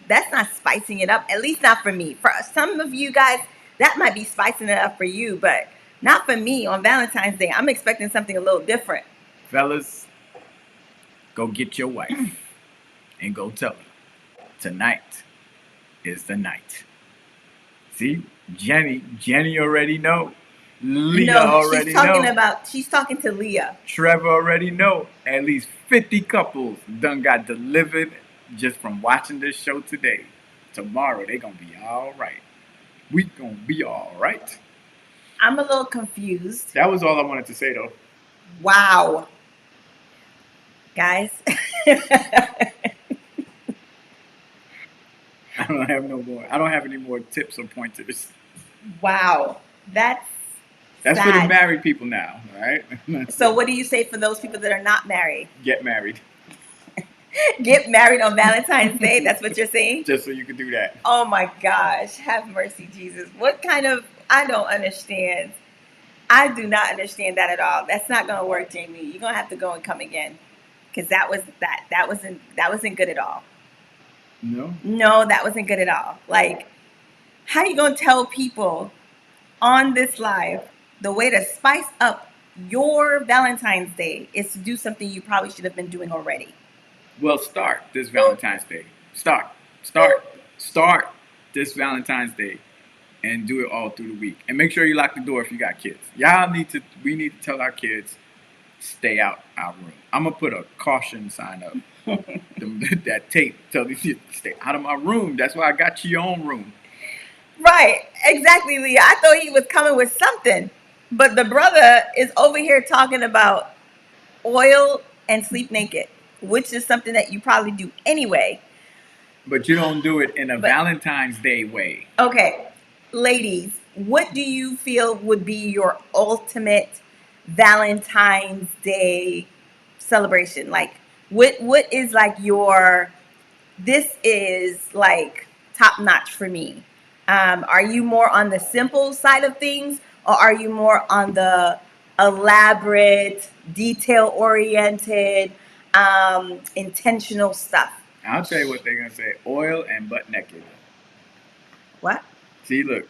that's not spicing it up, at least not for me. For some of you guys, that might be spicing it up for you, but not for me on Valentine's Day. I'm expecting something a little different. Fellas, go get your wife and go tell her tonight is the night. See, Jenny already know. Leah already know. She's talking to Leah. Trevor already know. At least 50 couples done got delivered just from watching this show today. Tomorrow they gonna be all right. We gonna be all right. I'm a little confused. That was all I wanted to say though. Wow. Guys. I don't have no more. I don't have any more tips or pointers. Wow. That's sad. For the married people now, all right? So what do you say for those people that are not married? Get married. Get married on Valentine's Day? That's what you're saying? Just so you can do that. Oh my gosh. Have mercy, Jesus. What kind of... I don't understand. I do not understand that at all. That's not going to work, Jamie. You're going to have to go and come again. Because that wasn't good at all. No, that wasn't good at all. Like, how are you going to tell people on this live the way to spice up your Valentine's Day is to do something you probably should have been doing already? Well, start this Valentine's Day. Start this Valentine's Day and do it all through the week. And make sure you lock the door if you got kids. We need to tell our kids, stay out our room. I'm going to put a caution sign up. That tape tell these kids, stay out of my room. That's why I got you your own room. Right, exactly, Leah. I thought he was coming with something. But the brother is over here talking about oil and sleep naked, which is something that you probably do anyway. But you don't do it in a Valentine's Day way. Okay, ladies, what do you feel would be your ultimate Valentine's Day celebration? Like, what is like this is like top notch for me? Are you more on the simple side of things, or are you more on the elaborate, detail-oriented, intentional stuff? I'll tell you what they're going to say. Oil and butt naked. What? See, look.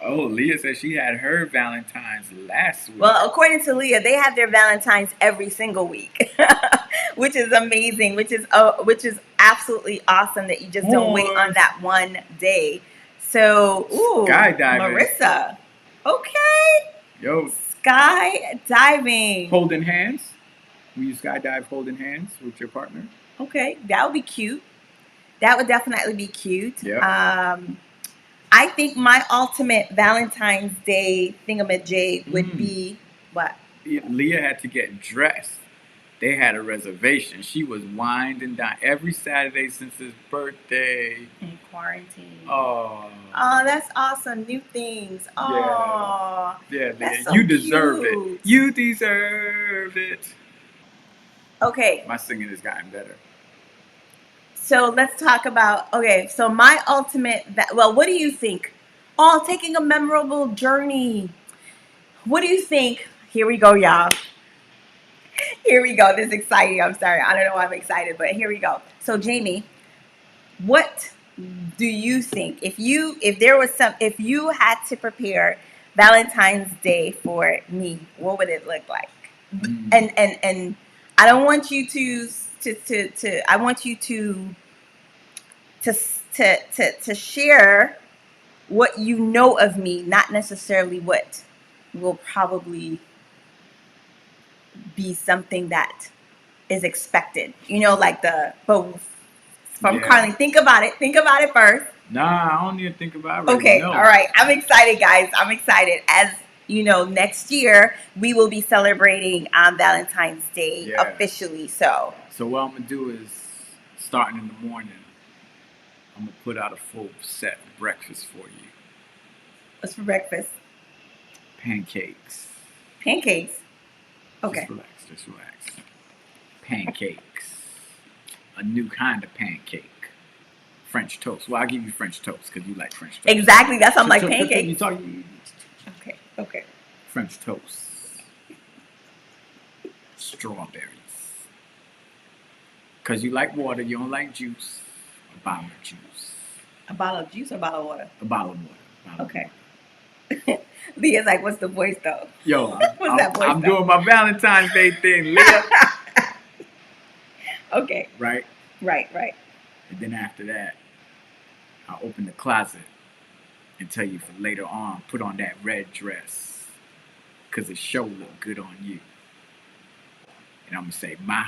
Oh, Leah said she had her Valentine's last week. Well, according to Leah, they have their Valentines every single week, which is amazing, which is absolutely awesome that you just don't wait on that one day. So, skydiving. Marissa. Okay. Yo. Skydiving. Holding hands. Will you skydive holding hands with your partner? Okay, that would be cute. That would definitely be cute. Yeah. I think my ultimate Valentine's Day thingamajig would be what? Leah had to get dressed. They had a reservation. She was wined and dined every Saturday since his birthday. In quarantine. Oh, that's awesome. New things. Oh, yeah, that's so you deserve cute. it. You deserve it. Okay. My singing has gotten better. So let's talk about, so my ultimate, what do you think? Oh, taking a memorable journey. What do you think? Here we go, y'all. Here we go. This is exciting. I'm sorry. I don't know why I'm excited, but here we go. So Jamie, what do you think? If you had to prepare Valentine's Day for me, what would it look like? And I don't want you I want you to share what you know of me, not necessarily what will probably be something that is expected. You know, like but from Yeah. Carlene. Think about it. Think about it first. Nah, I don't even think about it. I already Okay, know. all right. I'm excited, guys. I'm excited. As you know, next year we will be celebrating Valentine's Day Yeah. officially. So what I'm gonna do is, starting in the morning, I'm gonna put out a full set breakfast for you. what's for breakfast? Pancakes. Pancakes. Okay. Just relax. Just relax. Pancakes. A new kind of pancake. French toast. Well, I'll give you French toast because you like French toast. Exactly. That's I'm like You pancakes. talk Okay. Okay. French toast. Strawberries. Because you like water, you don't like juice. A bottle of juice. A bottle of juice or a bottle of water? A bottle of water. Bottle Okay. Of water. Leah's like, what's the voice though? Yo, What's that voice I'm though? doing my Valentine's Day thing, Leah. Okay. Right? Right, right. And then after that, I'll open the closet and tell you for later on, put on that red dress. Because it sure look good on you. And I'm going to say, my.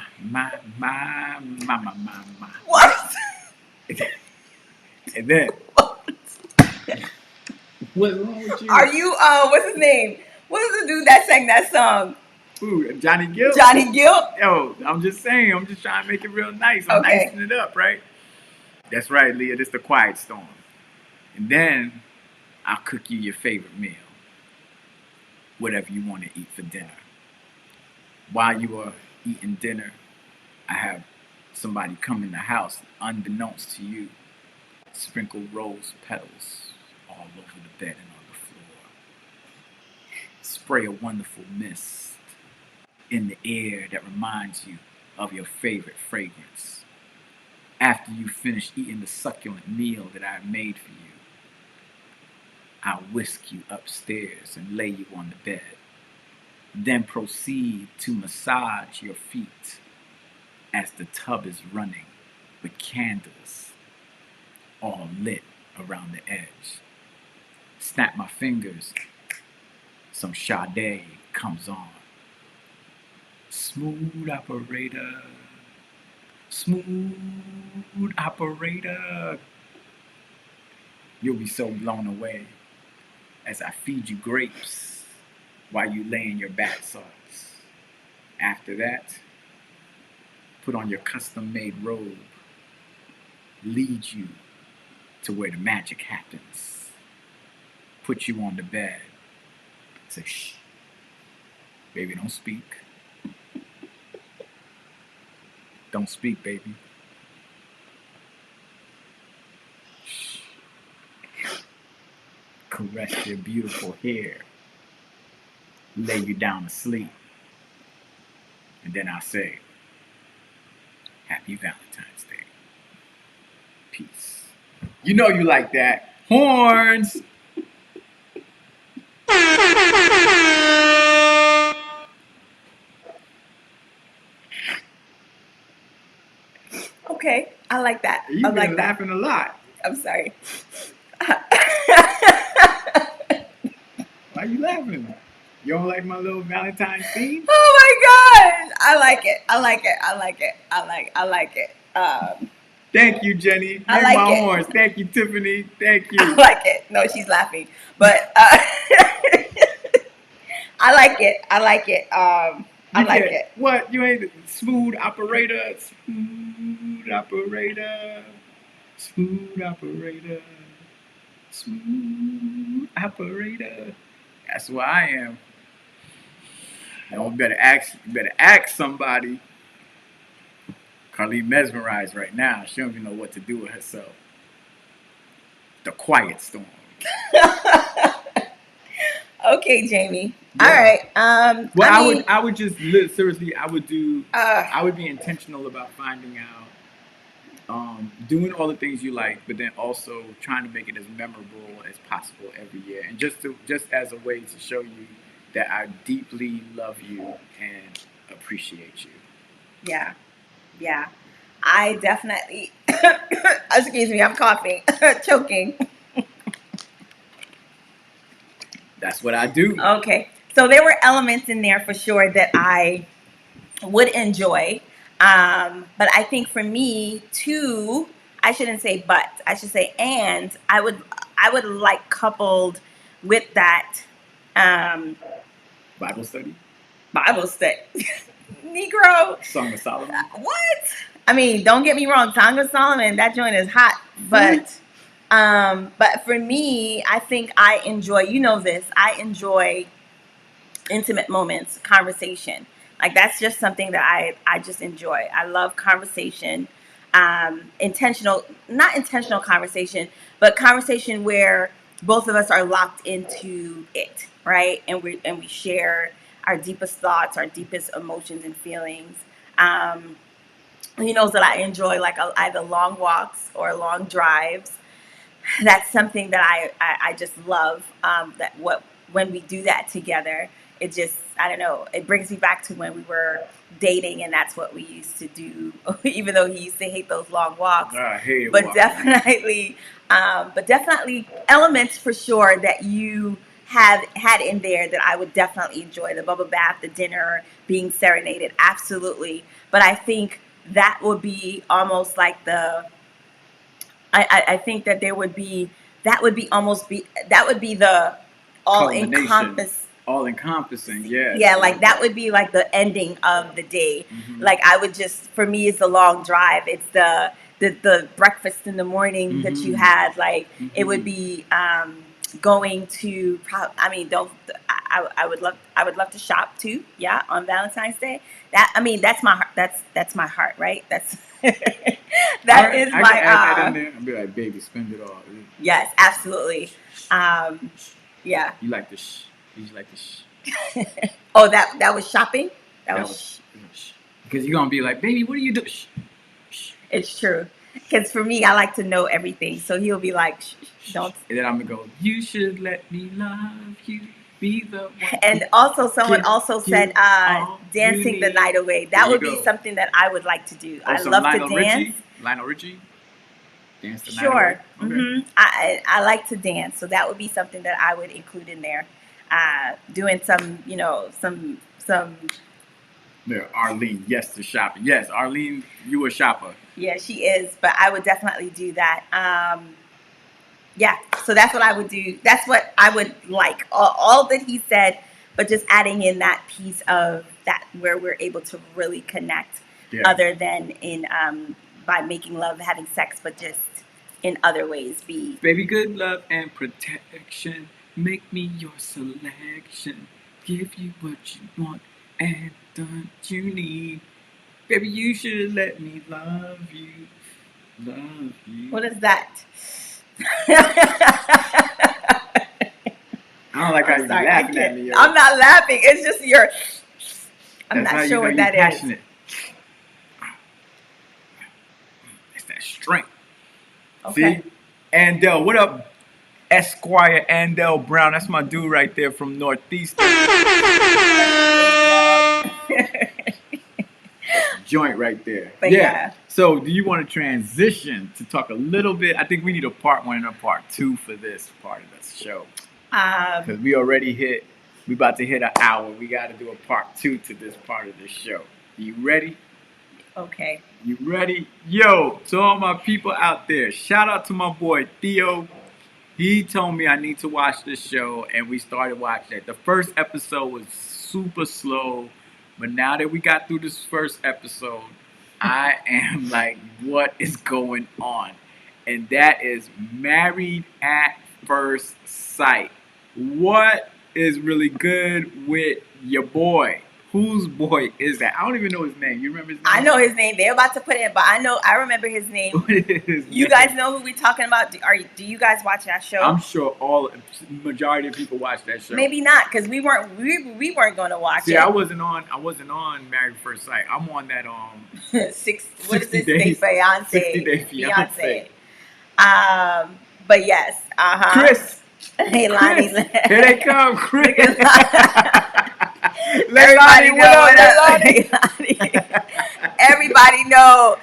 What? And then, what's wrong with you? Are you, what's his name? What is the dude that sang that song? Ooh, Johnny Gill? Johnny Gill? Yo, I'm just saying, I'm just trying to make it real nice. I'm Okay. nicing it up, right? That's right, Leah. This is the quiet storm. And then I'll cook you your favorite meal. Whatever you want to eat for dinner. While you are eating dinner, I have somebody come in the house, unbeknownst to you, sprinkle rose petals all over the bed and on the floor. Spray a wonderful mist in the air that reminds you of your favorite fragrance. After you finish eating the succulent meal that I made for you, I'll whisk you upstairs and lay you on the bed. Then proceed to massage your feet as the tub is running with candles all lit around the edge. Snap my fingers, some Sade comes on. Smooth operator, smooth operator. You'll be so blown away as I feed you grapes while you lay in your bath salts. After that, put on your custom-made robe, lead you to where the magic happens, put you on the bed, say, shh, baby, don't speak. Don't speak, baby. Shh. Caress your beautiful hair, lay you down to sleep, and then I'll say, Happy Valentine's Day. Peace. You know you like that. Horns! Okay, I like that. You've I been like laughing a lot. I'm sorry. Why are you laughing? You don't like my little Valentine's theme? Oh my gosh! I like it. I like it. I like it. I like it. Thank you, Jenny. Here's I like my it. horns. Thank you, Tiffany. Thank you. I like it. No, she's laughing, but I like it. I like it. I like it. What? You ain't smooth operator. Smooth operator. Smooth operator. Smooth operator. That's who I am. Now you better ask somebody. Carlene mesmerized right now. She don't even know what to do with herself. The quiet storm. Okay, Jamie. Yeah. All right. Well, I would just seriously. I would be intentional about finding out, doing all the things you like, but then also trying to make it as memorable as possible every year, and just as a way to show you that I deeply love you and appreciate you. Yeah. Yeah. I definitely. Excuse me. I'm coughing, choking. That's what I do. Okay. So there were elements in there for sure that I would enjoy. But I think for me too, I shouldn't say but, I should say and I would like coupled with that um, Bible study, Bible study. Negro, Song of Solomon. what? I mean, don't get me wrong, Song of Solomon, that joint is hot, but for me, I think I enjoy. You know this. I enjoy intimate moments, conversation. Like that's just something that I just enjoy. I love conversation, intentional, not intentional conversation, but conversation where both of us are locked into it, right? And we share our deepest thoughts, our deepest emotions and feelings. Um, he knows that I enjoy like either long walks or long drives. That's something that I just love. That what when we do that together, it just I don't know. It brings me back to when we were dating, and that's what we used to do. Even though he used to hate those long walks, I hate but walking. definitely elements for sure that you have had in there that I would definitely enjoy. The bubble bath, the dinner, being serenaded, absolutely. But I think that would be almost like the I think that there would be that would be almost be that would be the all Culmination. encompass. All encompassing, yes. Yeah, like that would be like the ending of the day. Mhm. Like I would just for me it's the long drive. It's the breakfast in the morning that you Mhm. had. Like it would Mhm. be going to I mean don't I would love to shop too. Yeah, on Valentine's Day. That I mean that's my heart. That's my heart, right? That's that is I my can add that in there and be like, baby, spend it all. yes, absolutely. Yeah. You like the shh. You just like the shh. Oh, that was shopping. That That was. was because you're gonna be like, baby, what are you doing? Shh. Shh. It's true. Because for me, I like to know everything. So he'll be like, don't. And then I'm gonna go, you should let me love you. Be the one. And also, someone also said dancing the night away. That would be something that I would like to do. I love to dance. Lionel Richie? Dance the night Sure. away? Okay. Mm-hmm. I like to dance. So that would be something that I would include in there. Doing some, some. There, Arlene, yes, to shopping. Yes, Arlene, you a shopper. Yeah, she is. But I would definitely do that. Yeah, so that's what I would do. That's what I would like. All that he said, but just adding in that piece of that where we're able to really connect, other than in by making love, having sex, but just in other ways. Baby, good love and protection. Make me your selection. Give you what you want and don't you need. Baby, you should let me love you. Love you. What is that? I don't like how you're laughing at me. Yo. I'm not laughing. It's just your. I'm That's not sure what that passionate. It's that strength. Okay. See? Andel, what up, Esquire Andel Brown? That's my dude right there from Northeast. Joint right there. But yeah. So, do you want to transition to talk a little bit? I think we need a part 1 and a part 2 for this part of the show. Because we about to hit an hour. We got to do a part 2 to this part of the show. You ready? Okay. You ready? Yo, to all my people out there, shout out to my boy Theo. He told me I need to watch this show, and we started watching it. The first episode was super slow, but now that we got through this first episode, I am like, what is going on? And that is Married at First Sight. What is really good with your boy? Whose boy is that? I don't even know his name. You remember his name? I know his name. They're about to put it, but I remember his name. What is his you name? Guys know who we're talking about? Do you guys watch that show? I'm sure majority of people watch that show. Maybe not, because we weren't going to watch it. See, I wasn't on Married at First Sight. I'm on that 60 Day Fiance. 60 Day Fiance. But yes, Chris. Hey, Lonnie. Chris. Here they come, Chris. Everybody know Everybody know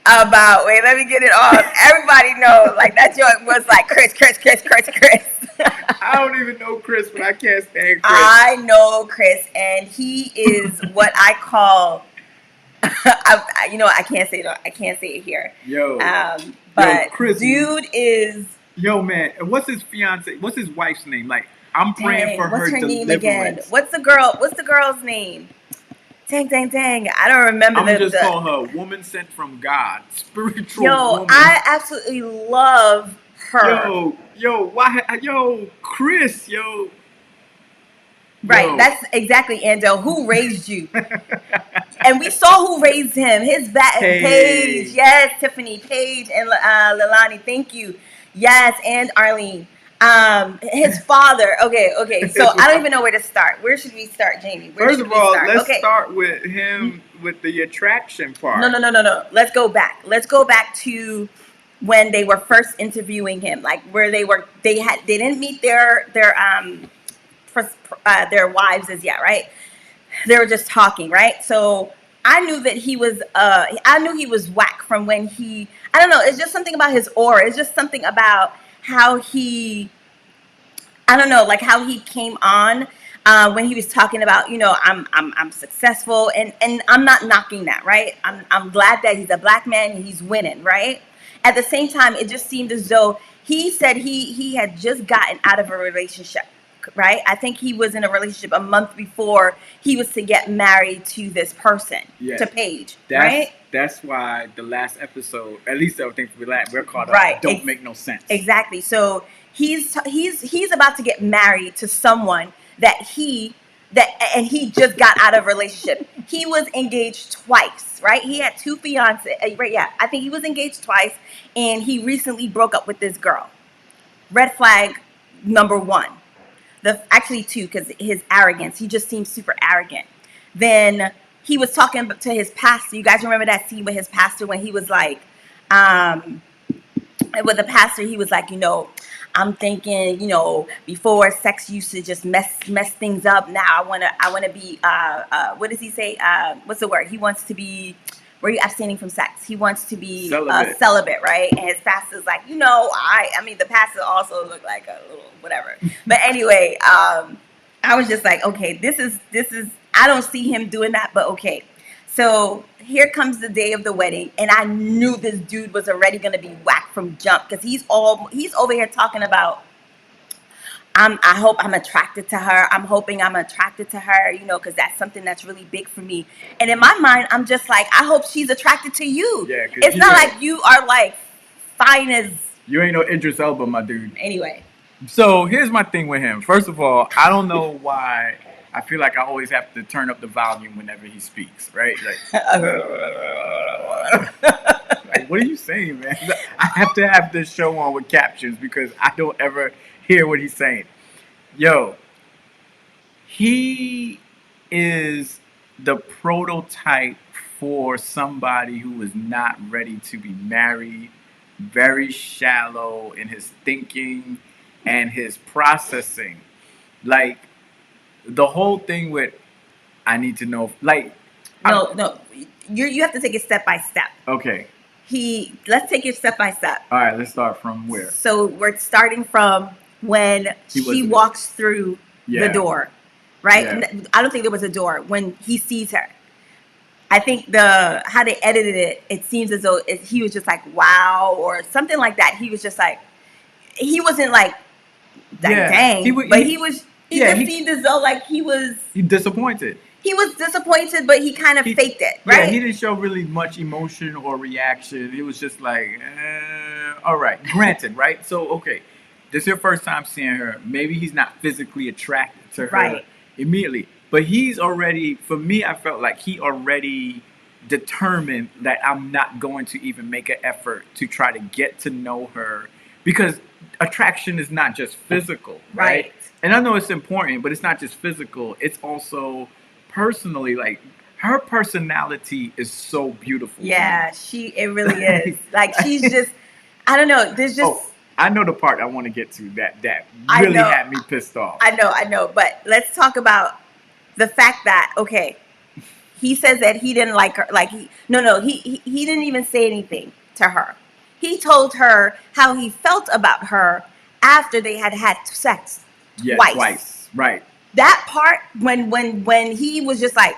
about. Wait, let me get it off. Everybody know, like that joint was like Chris. I don't even know Chris, but I can't stand Chris. I know Chris, and he is what I call I can't say it. I can't say it here. Yo, But Chris, dude is yo, man, and what's his fiance? What's his wife's name? Like, I'm praying for dang. What's her her name again? deliverance. What's the girl? What's the girl's name? Dang, dang, dang. I don't remember I'm gonna just the. call her a woman sent from God, spiritual Yo, woman. I absolutely love her. Yo, Chris, Right, yo. that's exactly Andel. Who raised you? And we saw who raised him. His Paige, Hey, yes, Tiffany, Paige, and Lilani. Thank you, yes, and Arlene. His father. Okay. So I don't even know where to start. Where should we start, Jamie? Where first should of we all, start? let's Okay. start with him with the attraction No, part. no, no, no, no. Let's go back. Let's go back to when they were first interviewing him, like where they didn't meet their wives as yet, right? They were just talking, right? So I knew he was whack from when I don't know, it's just something about his aura. It's just something about how he I don't know, like how he came on when he was talking about, I'm successful, and I'm not knocking that, right? I'm glad that he's a black man and he's winning, right? At the same time, it just seemed as though he said he had just gotten out of a relationship, right? I think he was in a relationship a month before he was to get married to this person, Yeah, to Paige, that's right? that's why the last episode, at least I think we're caught up. Right. Don't make no sense. Exactly. So he's about to get married to someone and he just got out of a relationship. He was engaged twice, right? He had two fiancés, right? Yeah, I think he was engaged twice, and he recently broke up with this girl. Red flag number one. Actually two, because his arrogance. He just seems super arrogant. Then he was talking to his pastor. You guys remember that scene with his pastor when he was like, um, with the pastor, he was like, I'm thinking, before sex used to just mess things up. Now I wanna be what does he say? What's the word? He wants to be were you abstaining from sex? He wants to be celibate, right? And his pastor's like, I mean the pastor also looked like a little whatever. But anyway, I was just like, okay, this is I don't see him doing that, but okay. So here comes the day of the wedding, and I knew this dude was already gonna be whacked from jump, because he's over here talking about I hope I'm attracted to her. I'm hoping I'm attracted to her, because that's something that's really big for me. And in my mind, I'm just like, I hope she's attracted to you. Yeah, it's not like you are like fine as you ain't no Idris Elba, my dude. Anyway. So here's my thing with him. First of all, I don't know why I feel like I always have to turn up the volume whenever he speaks, right? Like what are you saying, man? I have to have this show on with captions because I don't ever hear what he's saying. Yo, he is the prototype for somebody who is not ready to be married, very shallow in his thinking and his processing. Like the whole thing with I need to know, like no, you have to take it step by step. Okay. Let's take it step by step. All right, let's start from where? So we're starting from when she walks through the door, right? Yeah. I don't think there was a door when he sees her. I think how they edited it, it seems as though he was just like, wow, or something like that. He was just like, he wasn't like, dang, he just seemed as though like he disappointed. He was disappointed, but he kind of faked it, right? Yeah, he didn't show really much emotion or reaction. It was just like, all right, granted, right? So, okay, this is your first time seeing her. Maybe he's not physically attracted to her immediately. But he's already, for me, I felt like he already determined that I'm not going to even make an effort to try to get to know her. Because attraction is not just physical, right? And I know it's important, but it's not just physical. It's also personally, like, her personality is so beautiful. Yeah, it really is. Like, she's just, I don't know, there's just... Oh, I know the part I want to get to that really had me pissed off. I know, but let's talk about the fact that, okay, he says that he didn't like her, like, he didn't even say anything to her. He told her how he felt about her after they had sex twice. Right. That part, when he was just like,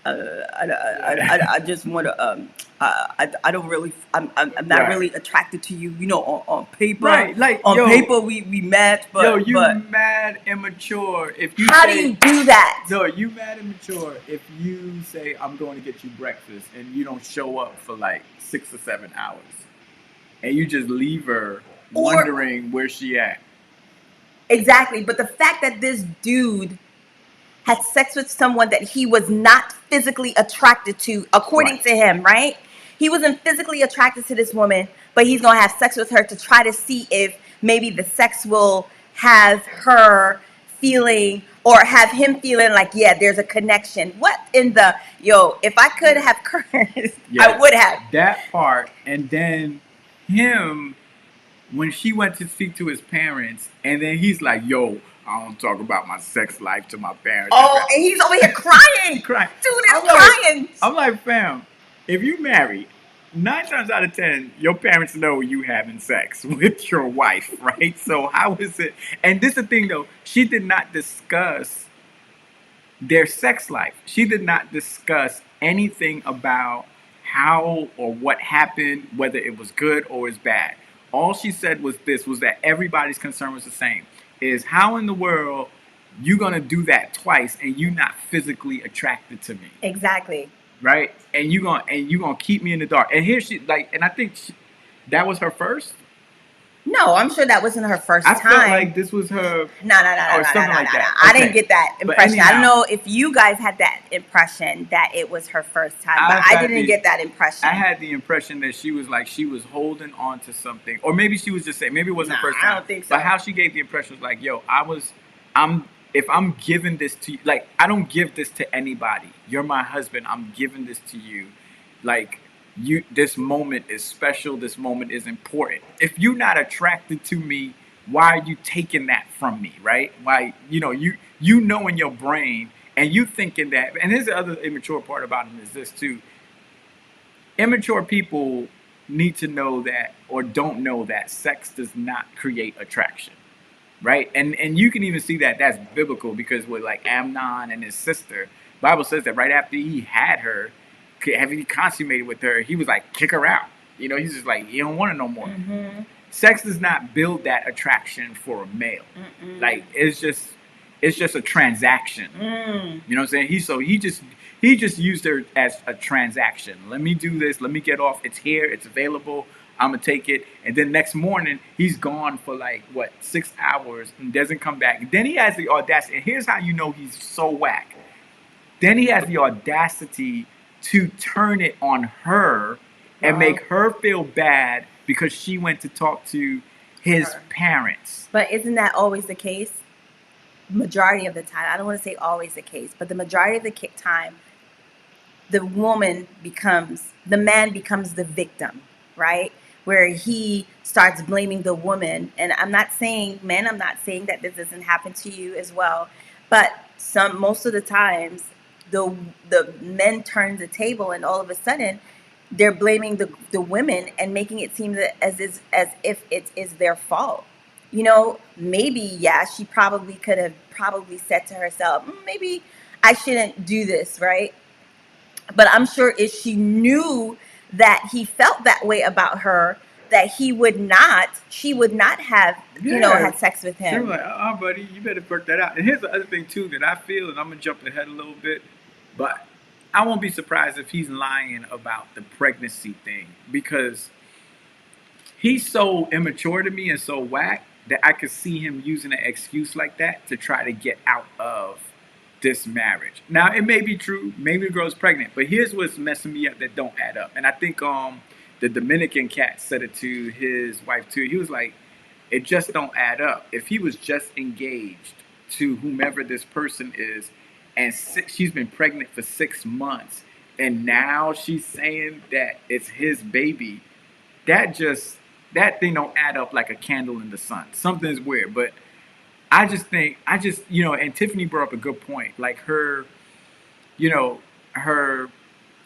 I just want to I don't really I'm not Right. really attracted to you, you know, on paper. Right, like, on yo, paper we match, yo, but you mad immature if you how do say you do that? no. You mad immature if you say I'm going to get you breakfast and you don't show up for like 6 or 7 hours, and you just leave her Or wondering where she at. exactly, but the fact that this dude had sex with someone that he was not physically attracted to, according Right. to him, right? He wasn't physically attracted to this woman, but he's gonna have sex with her to try to see if maybe the sex will have her feeling or have him feeling like, yeah, there's a connection. What in the yo? If I could have cursed, I would have. that part, and then him when she went to speak to his parents, and then he's like, "Yo, I don't talk about my sex life to my parents." Oh, and he's over here crying. Crying. Dude I'm is like, crying. I'm like, fam, if you married, 9 times out of 10, your parents know you having sex with your wife, right? So how is it? And this is the thing though, she did not discuss their sex life. She did not discuss anything about how or what happened, whether it was good or was bad. All she said was this, was that everybody's concern was the same. Is how in the world you gonna do that twice and you not physically attracted to me, Exactly. right? And you gonna keep me in the dark. And here she like, and I think that was her first. No, I'm sure that wasn't her first I time. felt like this was her, No, or something like that. I Okay. didn't get that But impression. I don't anyhow, know if you guys had that impression that it was her first time, but I didn't get that impression. I had the impression that she was like she was holding on to something, or maybe she was just saying maybe it wasn't her first time. I don't think so. But how she gave the impression was like, "Yo, I'm. If I'm giving this to you, like I don't give this to anybody. You're my husband. I'm giving this to you, like." This moment is special. This moment is important. If you're not attracted to me, why are you taking that from me, right? Why, you know in your brain, and you thinking that. And here's the other immature part about it is this too. Immature people need to know that, or don't know that, sex does not create attraction, right? And you can even see that that's biblical, because with like Amnon and his sister, Bible says that right after he had her, having consummated with her, he was like, kick her out. He's just like, you don't want her no more. Mm-hmm. Sex does not build that attraction for a male. Mm-mm. Like it's just a transaction. You know what I'm saying? He just used her as a transaction. Let me do this. Let me get off. It's here. It's available. I'm gonna take it. And then next morning he's gone for like 6 hours and doesn't come back. Then he has the audacity. And here's how you know he's so whack. Then he has the audacity to turn it on her and make her feel bad because she went to talk to his parents. But isn't that always the case? Majority of the time, I don't want to say always the case, but the majority of the time, the man becomes the victim, right? Where he starts blaming the woman. And I'm not saying that this doesn't happen to you as well, but most of the times, the men turn the table, and all of a sudden they're blaming the women and making it seem that as if it is their fault. Maybe, yeah, she probably could have probably said to herself, maybe I shouldn't do this, right? But I'm sure if she knew that he felt that way about her, that she would not have, had sex with They were him. like, buddy, you better work that out. And here's the other thing too that I feel, and I'm gonna jump ahead a little bit, but I won't be surprised if he's lying about the pregnancy thing, because he's so immature to me and so whack that I could see him using an excuse like that to try to get out of this marriage. Now, it may be true, maybe the girl's pregnant, but here's what's messing me up that don't add up. And I think the Dominican cat said it to his wife too. He was like, it just don't add up. If he was just engaged to whomever this person is, and she's been pregnant for 6 months, and now she's saying that it's his baby, that thing don't add up like a candle in the sun. Something's weird. But I just think, and Tiffany brought up a good point. Like her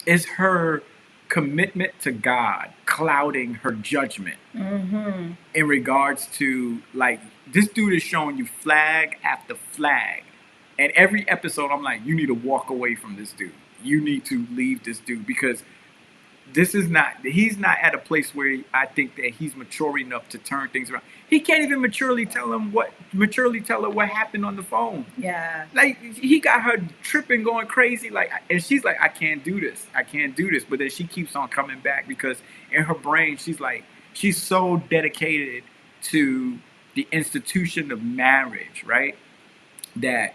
is her commitment to God clouding her judgment in regards to, like, this dude is showing you flag after flag. And every episode, I'm like, you need to walk away from this dude. you need to leave this dude because he's not at a place where I think that he's mature enough to turn things around. He can't even maturely tell her what happened on the phone. Yeah. Like he got her tripping, going crazy, like, and she's like, I can't do this. But then she keeps on coming back because in her brain she's like, she's so dedicated to the institution of marriage, right? That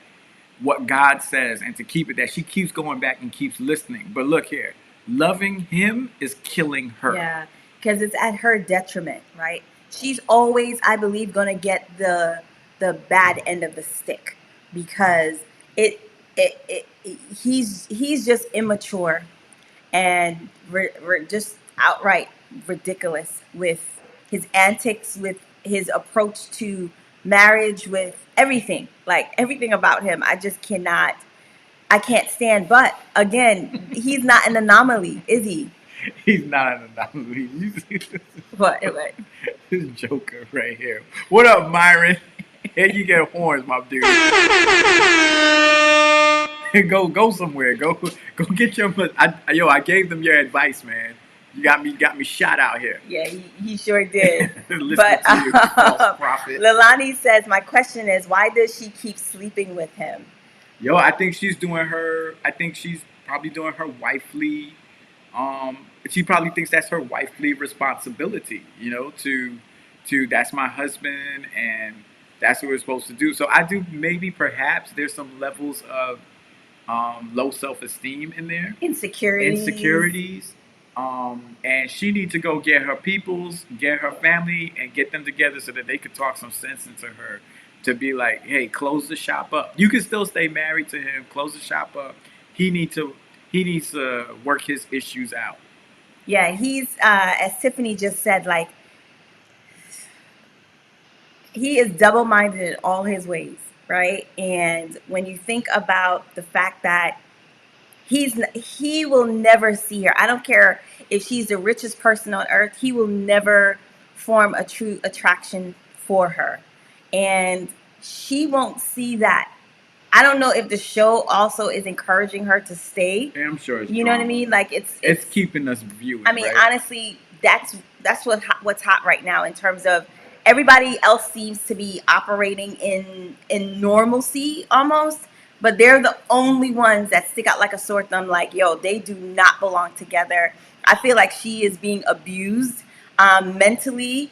what God says and to keep it, that she keeps going back and keeps listening. But look here, loving him is killing her. Yeah, because it's at her detriment, right? She's always, I believe, gonna get the bad end of the stick because he's just immature and just outright ridiculous with his antics, with his approach to marriage, with everything. Like everything about him, I can't stand. But again, he's not an anomaly, is he? He's not an anomaly. What? This Joker right here. What up, Myron? Here you get horns, my dude. Go somewhere. Go get your. I gave them your advice, man. You got me shot out here. Yeah, he sure did. But to you, false prophet. Lalani says, my question is, why does she keep sleeping with him? Yo, I think she's probably doing her wifely. She probably thinks that's her wifely responsibility, to that's my husband and that's what we're supposed to do. So I do, maybe perhaps there's some levels of low self-esteem in there, insecurities, and she needs to go get her family, and get them together so that they could talk some sense into her, to be like, hey, close the shop up. You can still stay married to him. Close the shop up. He needs to work his issues out. Yeah, he's as Tiffany just said, like, he is double-minded in all his ways, right? And when you think about the fact that he will never see her, I don't care if she's the richest person on earth, he will never form a true attraction for her, and she won't see that. I don't know if the show also is encouraging her to stay. Yeah, I'm sure. You know what I mean? Like it's keeping us viewing. I mean, right? Honestly, that's what's hot right now in terms of everybody else seems to be operating in normalcy almost, but they're the only ones that stick out like a sore thumb. Like, yo, they do not belong together. I feel like she is being abused mentally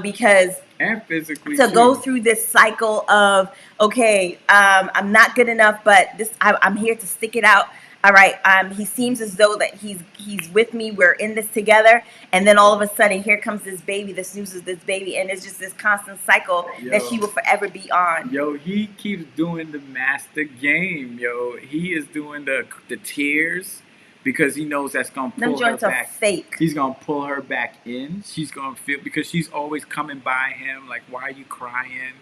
because and physically to too. go through this cycle of, okay, I'm not good enough, but I'm here to stick it out. All right, he seems as though that he's with me. We're in this together, and then all of a sudden, here comes this baby. This news is this baby, and it's just this constant cycle that she will forever be on. Yo, he keeps doing the master game. Yo, he is doing the tears, because he knows that's gonna pull her back. Fake. He's gonna pull her back in. She's gonna feel, because she's always coming by him like, why are you crying?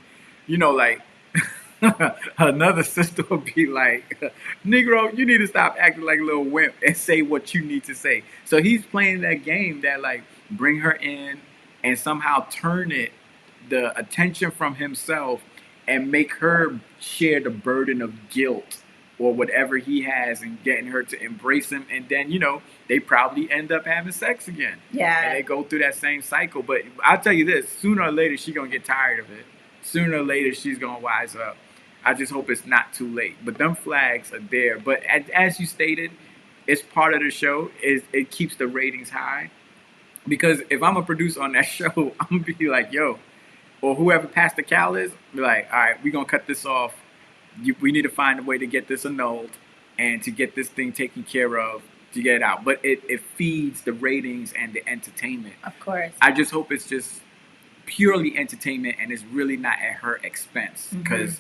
Like another sister will be like, Negro, you need to stop acting like a little wimp and say what you need to say. So he's playing that game that, like, bring her in and somehow turn the attention from himself and make her share the burden of guilt or whatever he has, and getting her to embrace him. And then, they probably end up having sex again. Yeah. And they go through that same cycle. But I'll tell you this, sooner or later, she's going to get tired of it. Sooner or later, she's going to wise up. I just hope it's not too late. But them flags are there. But as you stated, it's part of the show. It keeps the ratings high. Because if I'm a producer on that show, I'm going to be like, yo, or whoever Pastor Cal is, be like, all right, we're going to cut this off. We need to find a way to get this annulled and to get this thing taken care of, to get it out. But it feeds the ratings and the entertainment. Of course. I just hope it's just purely entertainment and it's really not at her expense. Because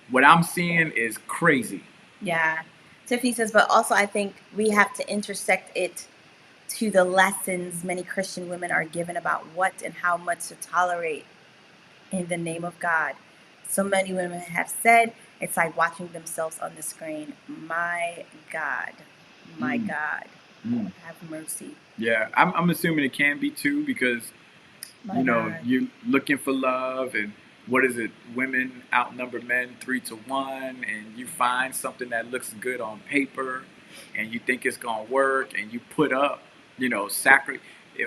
what I'm seeing is crazy. Yeah. Tiffany says, but also I think we have to intersect it to the lessons many Christian women are given about what and how much to tolerate in the name of God. So many women have said it's like watching themselves on the screen. My God. My God. Have mercy. Yeah, I'm assuming it can be too, because, God. You're looking for love, and what is it? Women outnumber men 3-1, and you find something that looks good on paper, and you think it's gonna work, and you put up,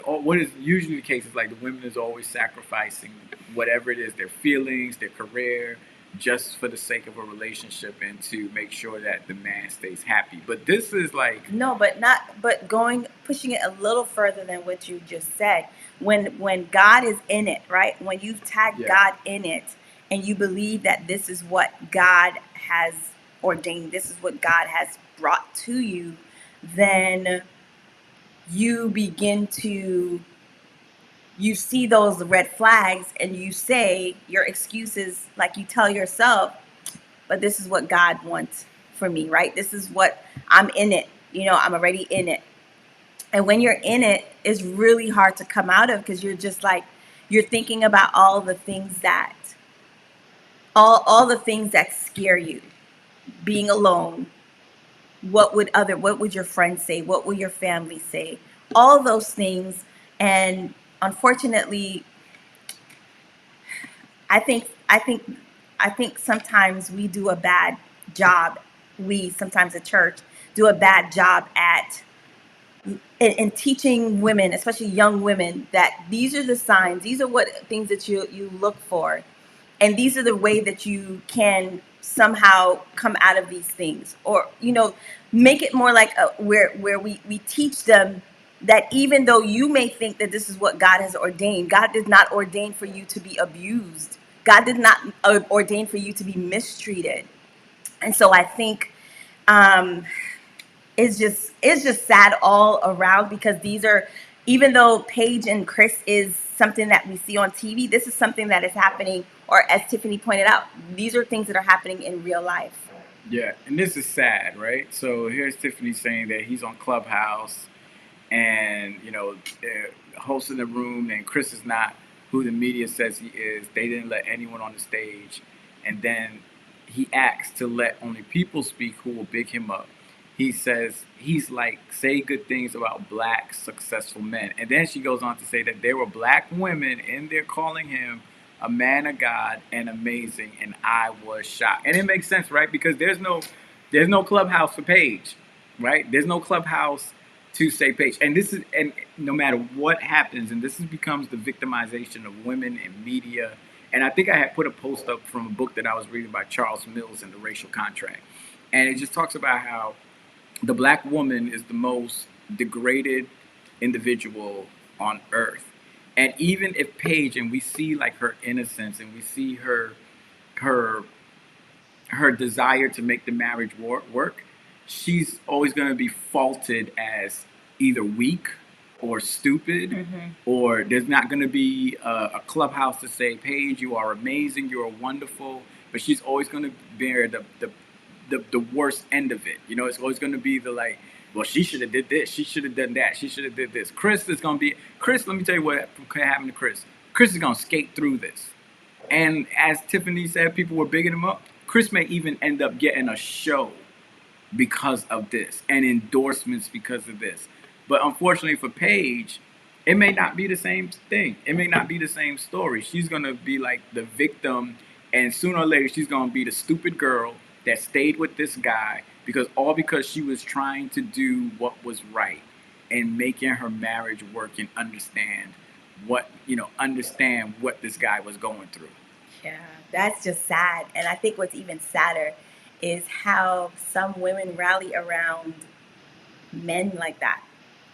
what is usually the case is like the women is always sacrificing whatever it is, their feelings, their career, just for the sake of a relationship and to make sure that the man stays happy. But this is like No, but pushing it a little further than what you just said. When God is in it, right? When you've tagged Yeah. God in it and you believe that this is what God has ordained, this is what God has brought to you, then you begin to you see those red flags and you say your excuses, like you tell yourself, but this is what God wants for me, right? This is what I'm in it. I'm already in it. And when you're in it, it's really hard to come out of, because you're just like, you're thinking about all the things that scare you. Being alone. What would your friends say? What will your family say? All those things. And unfortunately, I think sometimes we do a bad job. We sometimes at church do a bad job at in teaching women, especially young women, that these are the signs, these are what things that you look for, and these are the way that you can somehow come out of these things, or make it more like where we teach them that even though you may think that this is what God has ordained, God did not ordain for you to be abused. God did not ordain for you to be mistreated. And so I think um, it's just sad all around, because these are, even though Paige and Chris is something that we see on TV, this is something that is happening, or as Tiffany pointed out, these are things that are happening in real life. Yeah, and this is sad, right? So here's Tiffany saying that he's on Clubhouse and, hosting the room, and Chris is not who the media says he is. They didn't let anyone on the stage. And then he acts to let only people speak who will big him up. He says he's like, say good things about black successful men. And then she goes on to say that there were black women in there calling him a man of God and amazing, and I was shocked. And it makes sense, right? Because there's no clubhouse for Paige, right? There's no clubhouse to say Paige. And no matter what happens, and this becomes the victimization of women in media. And I think I had put a post up from a book that I was reading by Charles Mills in The Racial Contract. And it just talks about how the black woman is the most degraded individual on earth. And even if Paige, and we see like her innocence, and we see her her desire to make the marriage work, she's always going to be faulted as either weak or stupid, or there's not going to be a clubhouse to say, Paige, you are amazing, you are wonderful. But she's always going to bear the worst end of it. It's always going to be the like, well, she should have did this, she should have done that, she should have did this. Chris. Let me tell you what happened to Chris. Chris is going to skate through this. And as Tiffany said, people were bigging him up. Chris may even end up getting a show because of this, and endorsements because of this. But unfortunately for Paige, it may not be the same thing. It may not be the same story. She's gonna be like the victim, and sooner or later she's gonna be the stupid girl that stayed with this guy because she was trying to do what was right and making her marriage work, and understand what this guy was going through. Yeah, that's just sad. And I think what's even sadder is how some women rally around men like that.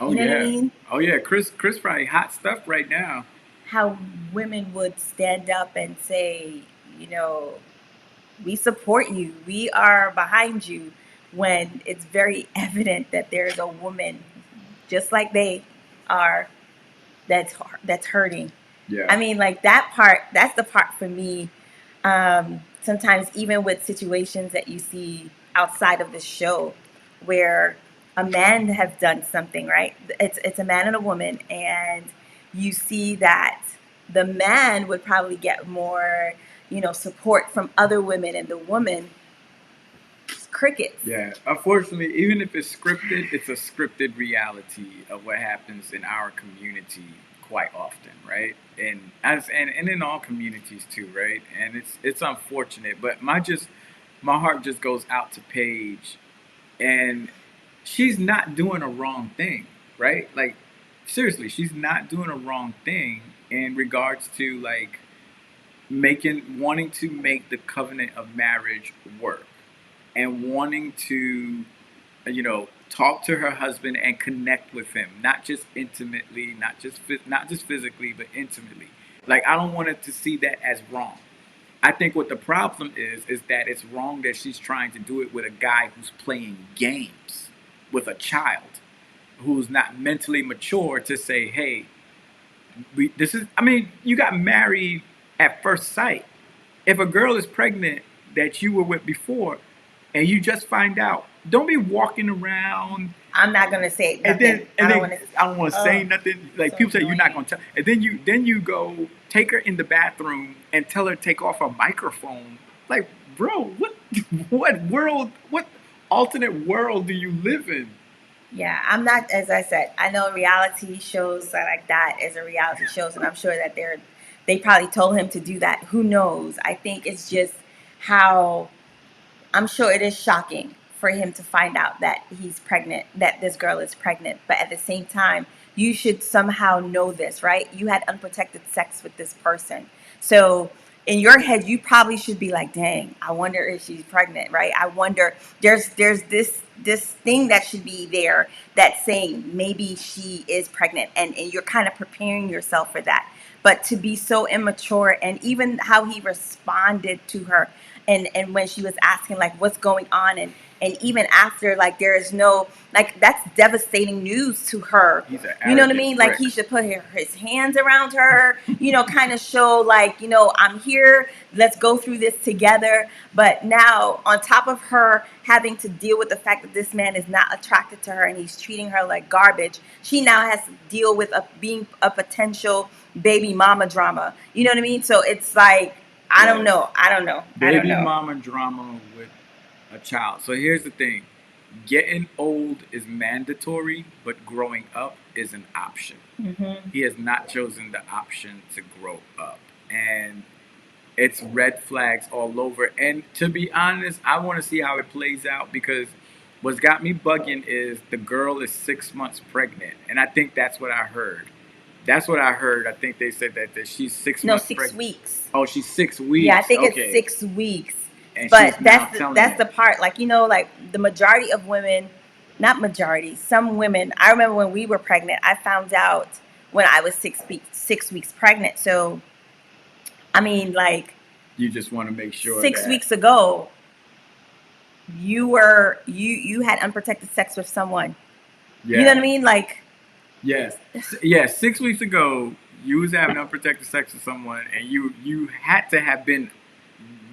Oh You know what I yeah. mean? Oh yeah. Chris probably hot stuff right now. How women would stand up and say, you know, we support you, we are behind you, when it's very evident that there's a woman just like they are, that's hurting. Yeah. I mean, like, that's the part for me. Sometimes even with situations that you see outside of the show, where a man has done something, right? It's a man and a woman, and you see that the man would probably get more, support from other women, and the woman, crickets. Yeah. Unfortunately, even if it's scripted, it's a scripted reality of what happens in our community quite often, right? And in all communities too, right? And it's unfortunate, but my heart just goes out to Paige, and she's not doing a wrong thing, right? Like seriously, she's not doing a wrong thing in regards to like making wanting to make the covenant of marriage work and wanting to talk to her husband and connect with him, not just intimately, not just physically, but intimately. Like I don't want her to see that as wrong. I think what the problem is that it's wrong that she's trying to do it with a guy who's playing games with a child who's not mentally mature to say, hey, this is, I mean, you got married at first sight. If a girl is pregnant that you were with before and you just find out, don't be walking around. I'm not gonna say nothing. I don't want to say nothing. Like so people say, annoying. you're not gonna tell. And then you go take her in the bathroom and tell her to take off her microphone. Like, bro, what alternate world do you live in? Yeah, I'm not. As I said, I know reality shows like that is a reality shows, and I'm sure that they probably told him to do that. Who knows? I think it's just how I'm sure it is shocking for him to find out that he's pregnant, that this girl is pregnant. But at the same time, you should somehow know this, right? You had unprotected sex with this person. So in your head, you probably should be like, dang, I wonder if she's pregnant, right? I wonder, there's this thing that should be there that's saying maybe she is pregnant, and you're kind of preparing yourself for that. But to be so immature, and even how he responded to her, and when she was asking like what's going on, and even after, like, there is no, like, that's devastating news to her. You know what I mean? Like, he should put his hands around her, kind of show like, I'm here, let's go through this together. But now, on top of her having to deal with the fact that this man is not attracted to her and he's treating her like garbage, she now has to deal with being a potential baby mama drama. You know what I mean? So it's like, I don't know. Baby mama drama with a child. So here's the thing. Getting old is mandatory, but growing up is an option. Mm-hmm. He has not chosen the option to grow up. And it's red flags all over. And to be honest, I want to see how it plays out, because what's got me bugging is the girl is 6 months pregnant. And I think that's what I heard. That's what I heard. I think they said that she's 6 months pregnant. 6 weeks. Oh, she's 6 weeks. Yeah, I think okay. it's 6 weeks. And but that's it. the part, like, like the majority of women, not majority, some women. I remember when we were pregnant, I found out when I was 6 weeks pregnant. So, I mean, like, you just want to make sure 6 weeks ago, you had unprotected sex with someone. Yeah. You know what I mean? Like, yes, 6 weeks ago, you was having unprotected sex with someone, and you had to have been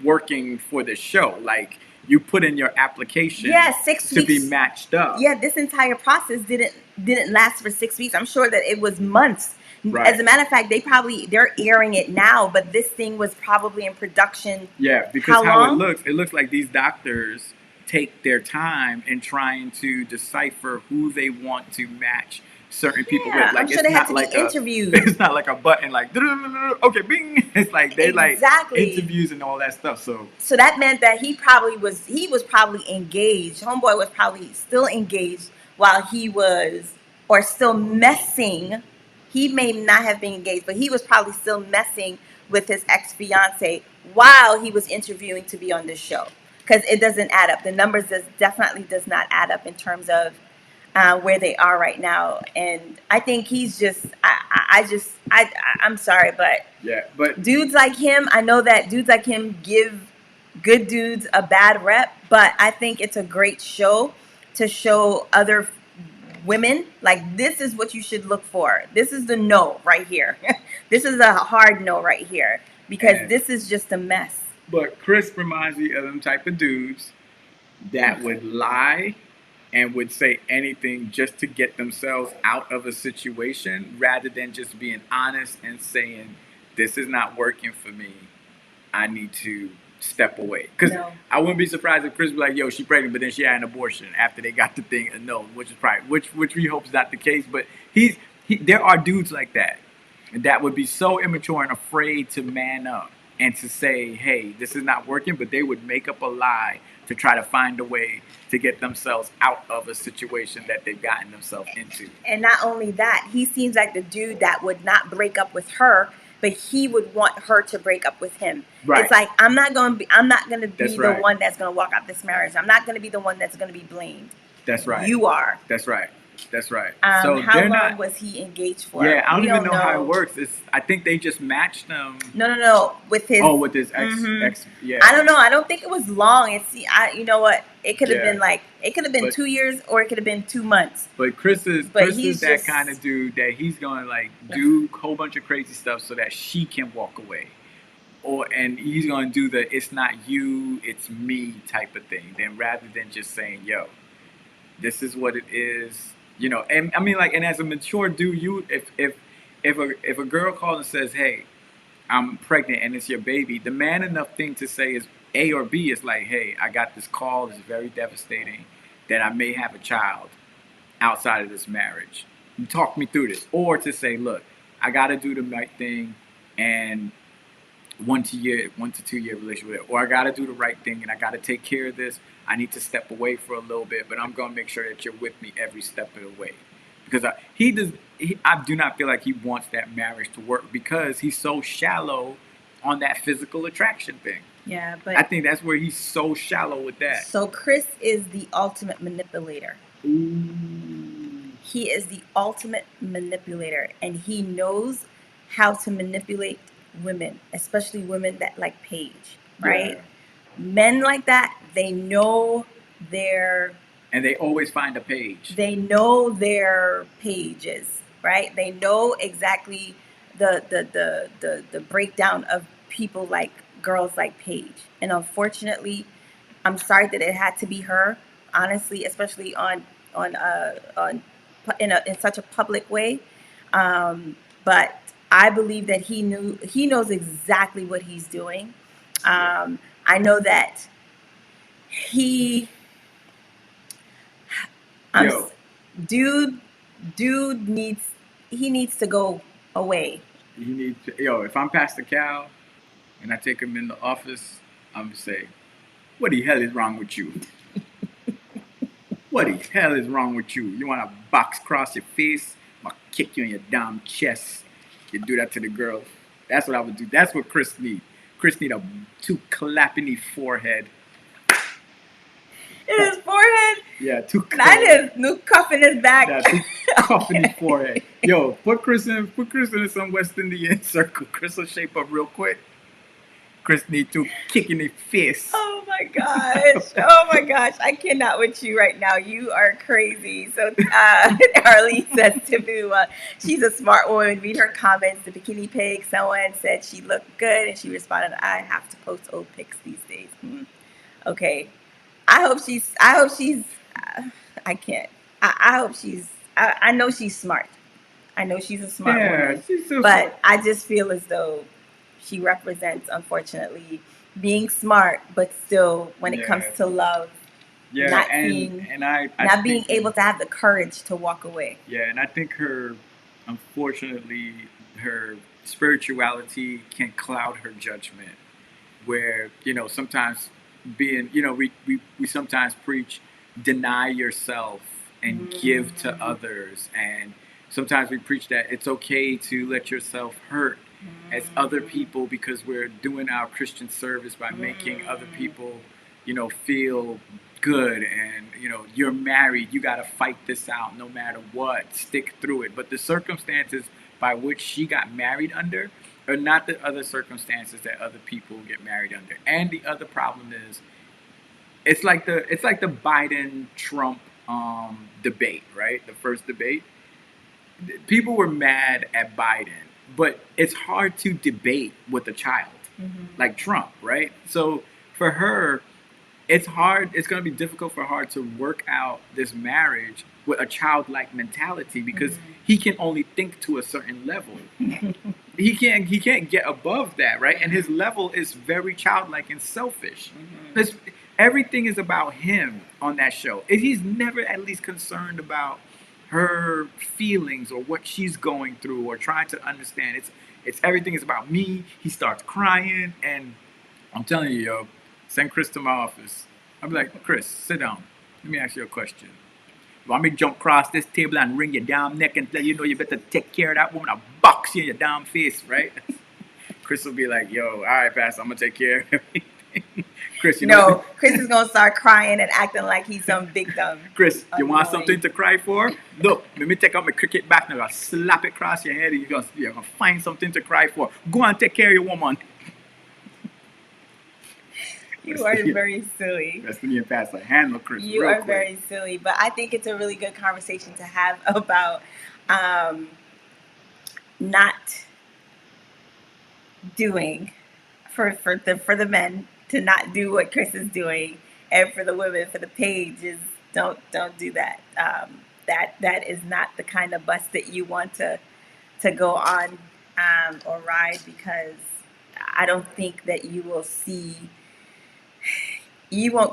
working for the show. Like, you put in your application 6 to weeks be matched up. Yeah, this entire process didn't last for 6 weeks. I'm sure that it was months. Right. As a matter of fact, they're airing it now, but this thing was probably in production. Yeah, because how it looks like these doctors take their time in trying to decipher who they want to match certain people with. Like, I'm sure they have to be interviewed. It's not like a button like okay, bing. It's like they like interviews and all that stuff. So that meant that he was probably engaged. Homeboy was probably still engaged while he was, or still messing. He may not have been engaged, but he was probably still messing with his ex-fiance while he was interviewing to be on this show. Because it doesn't add up. The numbers definitely does not add up in terms of where they are right now. And I think he's just, I'm sorry, but dudes like him, I know that dudes like him give good dudes a bad rep, but I think it's a great show to show other women, like, this is what you should look for. This is the no right here. This is a hard no right here, because this is just a mess. But Chris reminds me of them type of dudes that would lie and would say anything just to get themselves out of a situation, rather than just being honest and saying, this is not working for me, I need to step away. Because I wouldn't be surprised if Chris be like, yo, she pregnant, but then she had an abortion after they got the thing annulled, which is probably, which we hope is not the case. But there are dudes like that. that would be so immature and afraid to man up and to say, hey, this is not working, but they would make up a lie to try to find a way to get themselves out of a situation that they've gotten themselves into. And not only that, he seems like the dude that would not break up with her, but he would want her to break up with him. Right. It's like, I'm not gonna be That's the right. one that's gonna walk out this marriage. I'm not gonna be the one that's gonna be blamed. That's right. You are. That's right. That's right. So how long not, was he engaged for? Yeah, I don't even know how it works. I think they just matched them. No. With his. Oh, with his ex. Yeah. I don't know. I don't think it was long. You know what? It could have been it could have been 2 years or it could have been 2 months. But Chris is that kind of dude that he's going to like do a whole bunch of crazy stuff so that she can walk away. And he's going to do the it's not you, it's me type of thing. Then rather than just saying, yo, this is what it is. You know, and I mean, like, and as a mature dude, if a girl calls and says, "Hey, I'm pregnant and it's your baby," the man enough thing to say is A or B is like, "Hey, I got this call. It's very devastating that I may have a child outside of this marriage. You talk me through this," or to say, "Look, I got to do the right thing and 1 to 2 year relationship with it, or I got to do the right thing and I got to take care of this. I need to step away for a little bit, but I'm going to make sure that you're with me every step of the way." Because I do not feel like he wants that marriage to work because he's so shallow on that physical attraction thing. Yeah, but I think that's where he's so shallow with that. So Chris is the ultimate manipulator. Ooh. He is the ultimate manipulator, and he knows how to manipulate women, especially women that like Paige, right? Yeah. Men like that, they know and they always find a page. They know their pages, right? They know exactly the breakdown of people like girls like Paige. And unfortunately, I'm sorry that it had to be her, honestly, especially in such a public way. But I believe that he knows exactly what he's doing. I know that dude needs to go away. If I'm Pastor Cal and I take him in the office, I'm gonna say, "What the hell is wrong with you? What the hell is wrong with you? You want a box across your face? I'm gonna kick you in your damn chest. You do that to the girl." That's what I would do. That's what Chris need. Chris need a 2 clap in the forehead. In his forehead? Yeah, 2 clap. Not his new cuff in his back. Yeah, 2 cuff in his forehead. Yo, put Chris in some West Indian circle. Chris will shape up real quick. Chris need to kick in the face. Oh my gosh. Oh my gosh. I cannot with you right now. You are crazy. So Carlene says to me, she's a smart woman. Read her comments. The bikini pig. Someone said she looked good and she responded, "I have to post old pics these days." Okay. I hope she's I can't. I hope she's I know she's smart. I know she's a smart woman. She's so but smart. I just feel as though she represents, unfortunately, being smart, but still, when it comes to love, not being able to have the courage to walk away. Yeah, and I think unfortunately, her spirituality can cloud her judgment. Where sometimes we sometimes preach deny yourself and give to others, and sometimes we preach that it's okay to let yourself hurt as other people because we're doing our Christian service by making other people, feel good. And, you're married, you got to fight this out no matter what, stick through it. But the circumstances by which she got married under are not the other circumstances that other people get married under. And the other problem is, it's like the Biden-Trump debate, right? The first debate. People were mad at Biden. But it's hard to debate with a child like Trump, right? So for her, it's hard. It's going to be difficult for her to work out this marriage with a childlike mentality because he can only think to a certain level. He can't get above that, right? And his level is very childlike and selfish. Everything is about him on that show. He's never at least concerned about her feelings or what she's going through or trying to understand. It's everything is about me. He starts crying, and I'm telling you, yo, send Chris to my office. I'll be like, Chris, sit down. Let me ask you a question. You want me to jump across this table and wring your damn neck and tell you know you better take care of that woman? I'll box you in your damn face, right? Chris will be like, yo, all right, Pastor, I'm gonna take care of everything. Chris, you know No, what? Chris is gonna start crying and acting like he's some victim. Chris, you want Annoying. something to cry for? Look, let me take out my cricket bat and I'll slap it across your head and you're gonna find something to cry for. Go and take care of your woman. You are very silly. That's when you pass a handle, Chris. You real are quick. very silly, but I think it's a really good conversation to have about not doing for the men to not do what Chris is doing, and for the women, for the pages, don't do that. That is not the kind of bus that you want to go on or ride, because I don't think that you won't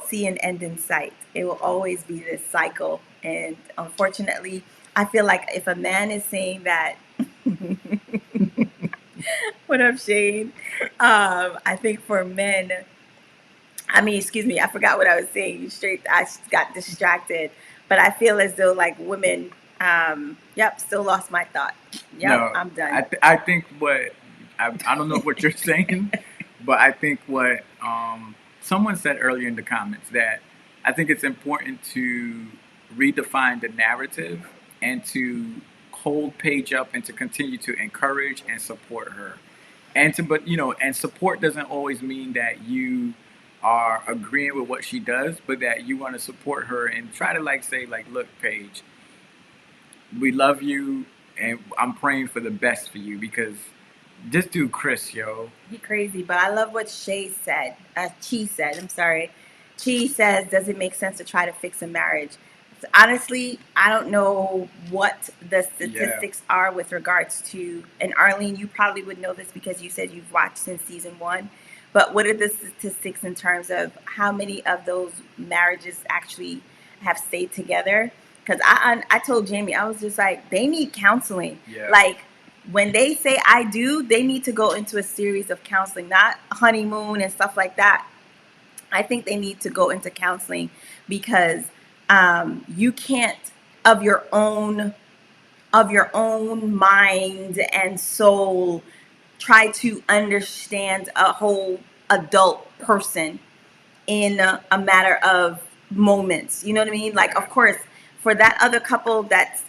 see an end in sight. It will always be this cycle. And unfortunately, I feel like if a man is saying that, what up, Shane? I think for men, I mean, excuse me, I forgot what I was saying. I got distracted. But I feel as though like women, yep, still lost my thought. Yep, No, I'm done. I think I don't know what you're saying, but I think what someone said earlier in the comments that I think it's important to redefine the narrative and to hold Paige up and to continue to encourage and support her. But and support doesn't always mean that you are agreeing with what she does, but that you want to support her and try to like say like, look, Paige, we love you and I'm praying for the best for you because this dude Chris, yo. He crazy, but I love what Chi said. I'm sorry. Chi says, does it make sense to try to fix a marriage? Honestly, I don't know what the statistics are with regards to, and Arlene, you probably would know this because you said you've watched since season 1. But what are the statistics in terms of how many of those marriages actually have stayed together? Because I told Jamie, I was just like, they need counseling. Yeah. Like, when they say I do, they need to go into a series of counseling, not honeymoon and stuff like that. I think they need to go into counseling because you can't of your own mind and soul try to understand a whole adult person in a matter of moments. You know what I mean? Like, of course, for that other couple that's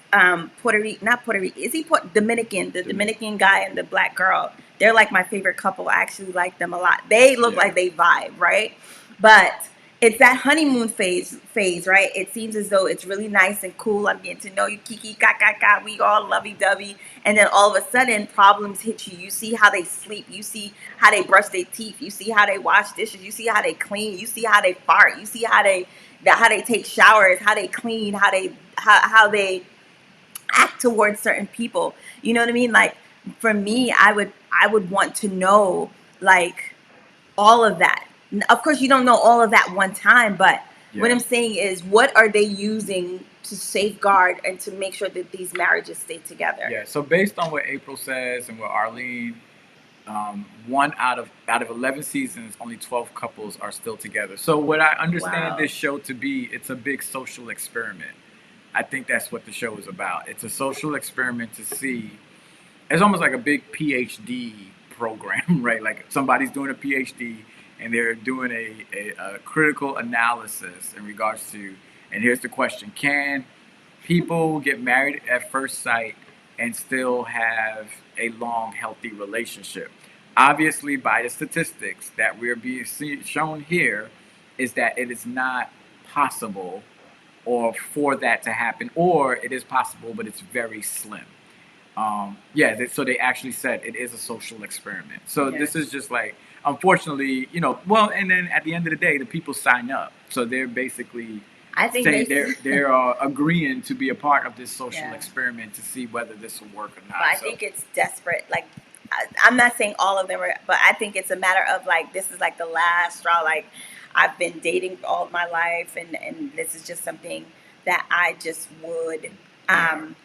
Puerto Rican, not Puerto Rican, is he Dominican? The Dominican guy and the black girl. They're like my favorite couple. I actually like them a lot. They look like they vibe, right? But it's that honeymoon phase, right? It seems as though it's really nice and cool. I'm getting to know you, kiki, ka. We all lovey-dovey. And then all of a sudden, problems hit you. You see how they sleep. You see how they brush their teeth. You see how they wash dishes. You see how they clean. You see how they fart. You see how they take showers, how they clean, how they act towards certain people. You know what I mean? Like, for me, I would want to know, like, all of that. Of course, you don't know all of that one time, but what I'm saying is, what are they using to safeguard and to make sure that these marriages stay together? Yeah. So based on what April says and what Arlene, one out of 11 seasons, only 12 couples are still together. So what I understand this show to be, it's a big social experiment. I think that's what the show is about. It's a social experiment to see. It's almost like a big PhD program, right? Like somebody's doing a PhD and they're doing a critical analysis in regards to, and here's the question: can people get married at first sight and still have a long, healthy relationship? Obviously, by the statistics that we're being shown here, is that it is not possible or for that to happen, or it is possible, but it's very slim. So they actually said it is a social experiment. So this is just like, unfortunately, well, and then at the end of the day, the people sign up. So they're basically, I think they're agreeing to be a part of this social experiment to see whether this will work or not. But I think it's desperate. Like, I'm not saying all of them are, but I think it's a matter of like, this is like the last straw. Like, I've been dating all of my life, and this is just something that I just would And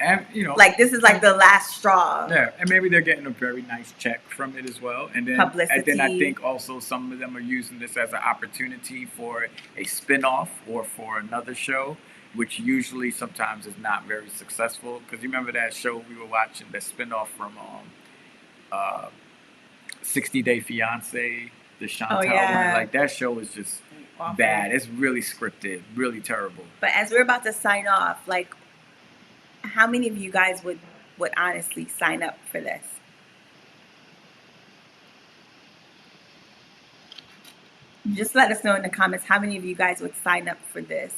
Like this is like the last straw. yeah, and maybe they're getting a very nice check from it as well. And then Publicity. I think also some of them are using this as an opportunity for a spin-off or for another show, which usually sometimes is not very successful. Because you remember that show we were watching, the spin-off from uh, 60 Day Fiance, the Chantel one. yeah. Like that show is just Awful. bad. It's really scripted, really terrible. But as we're about to sign off, like, how many of you guys would honestly sign up for this? Just let us know in the comments how many of you guys would sign up for this.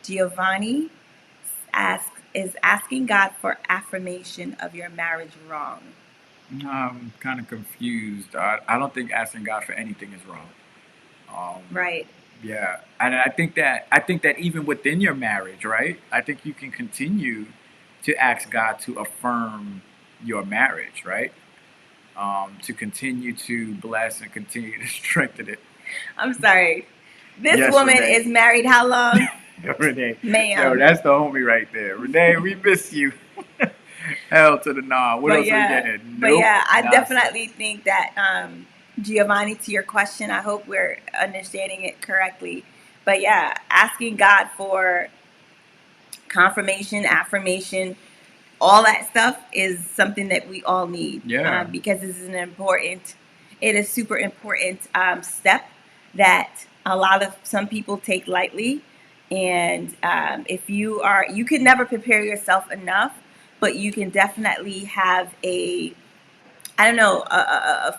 Giovanni is asking God for affirmation of your marriage wrong. I'm kind of confused. I don't think asking God for anything is wrong. Right. Yeah, and I think that even within your marriage, right? I think you can continue to ask God to affirm your marriage, right? To continue to bless and continue to strengthen it. I'm sorry. This Yes, woman Renee. is married how long? Renee. Ma'am. Yo, that's the homie right there. Renee, we miss you. Hell to the nah. What else we getting? But Nope, yeah, I nonsense. definitely think that Giovanni, to your question, I hope we're understanding it correctly. But yeah, asking God for confirmation, affirmation, all that stuff is something that we all need. Yeah. Because this is it is super important step that some people take lightly. And if you can never prepare yourself enough, but you can definitely have a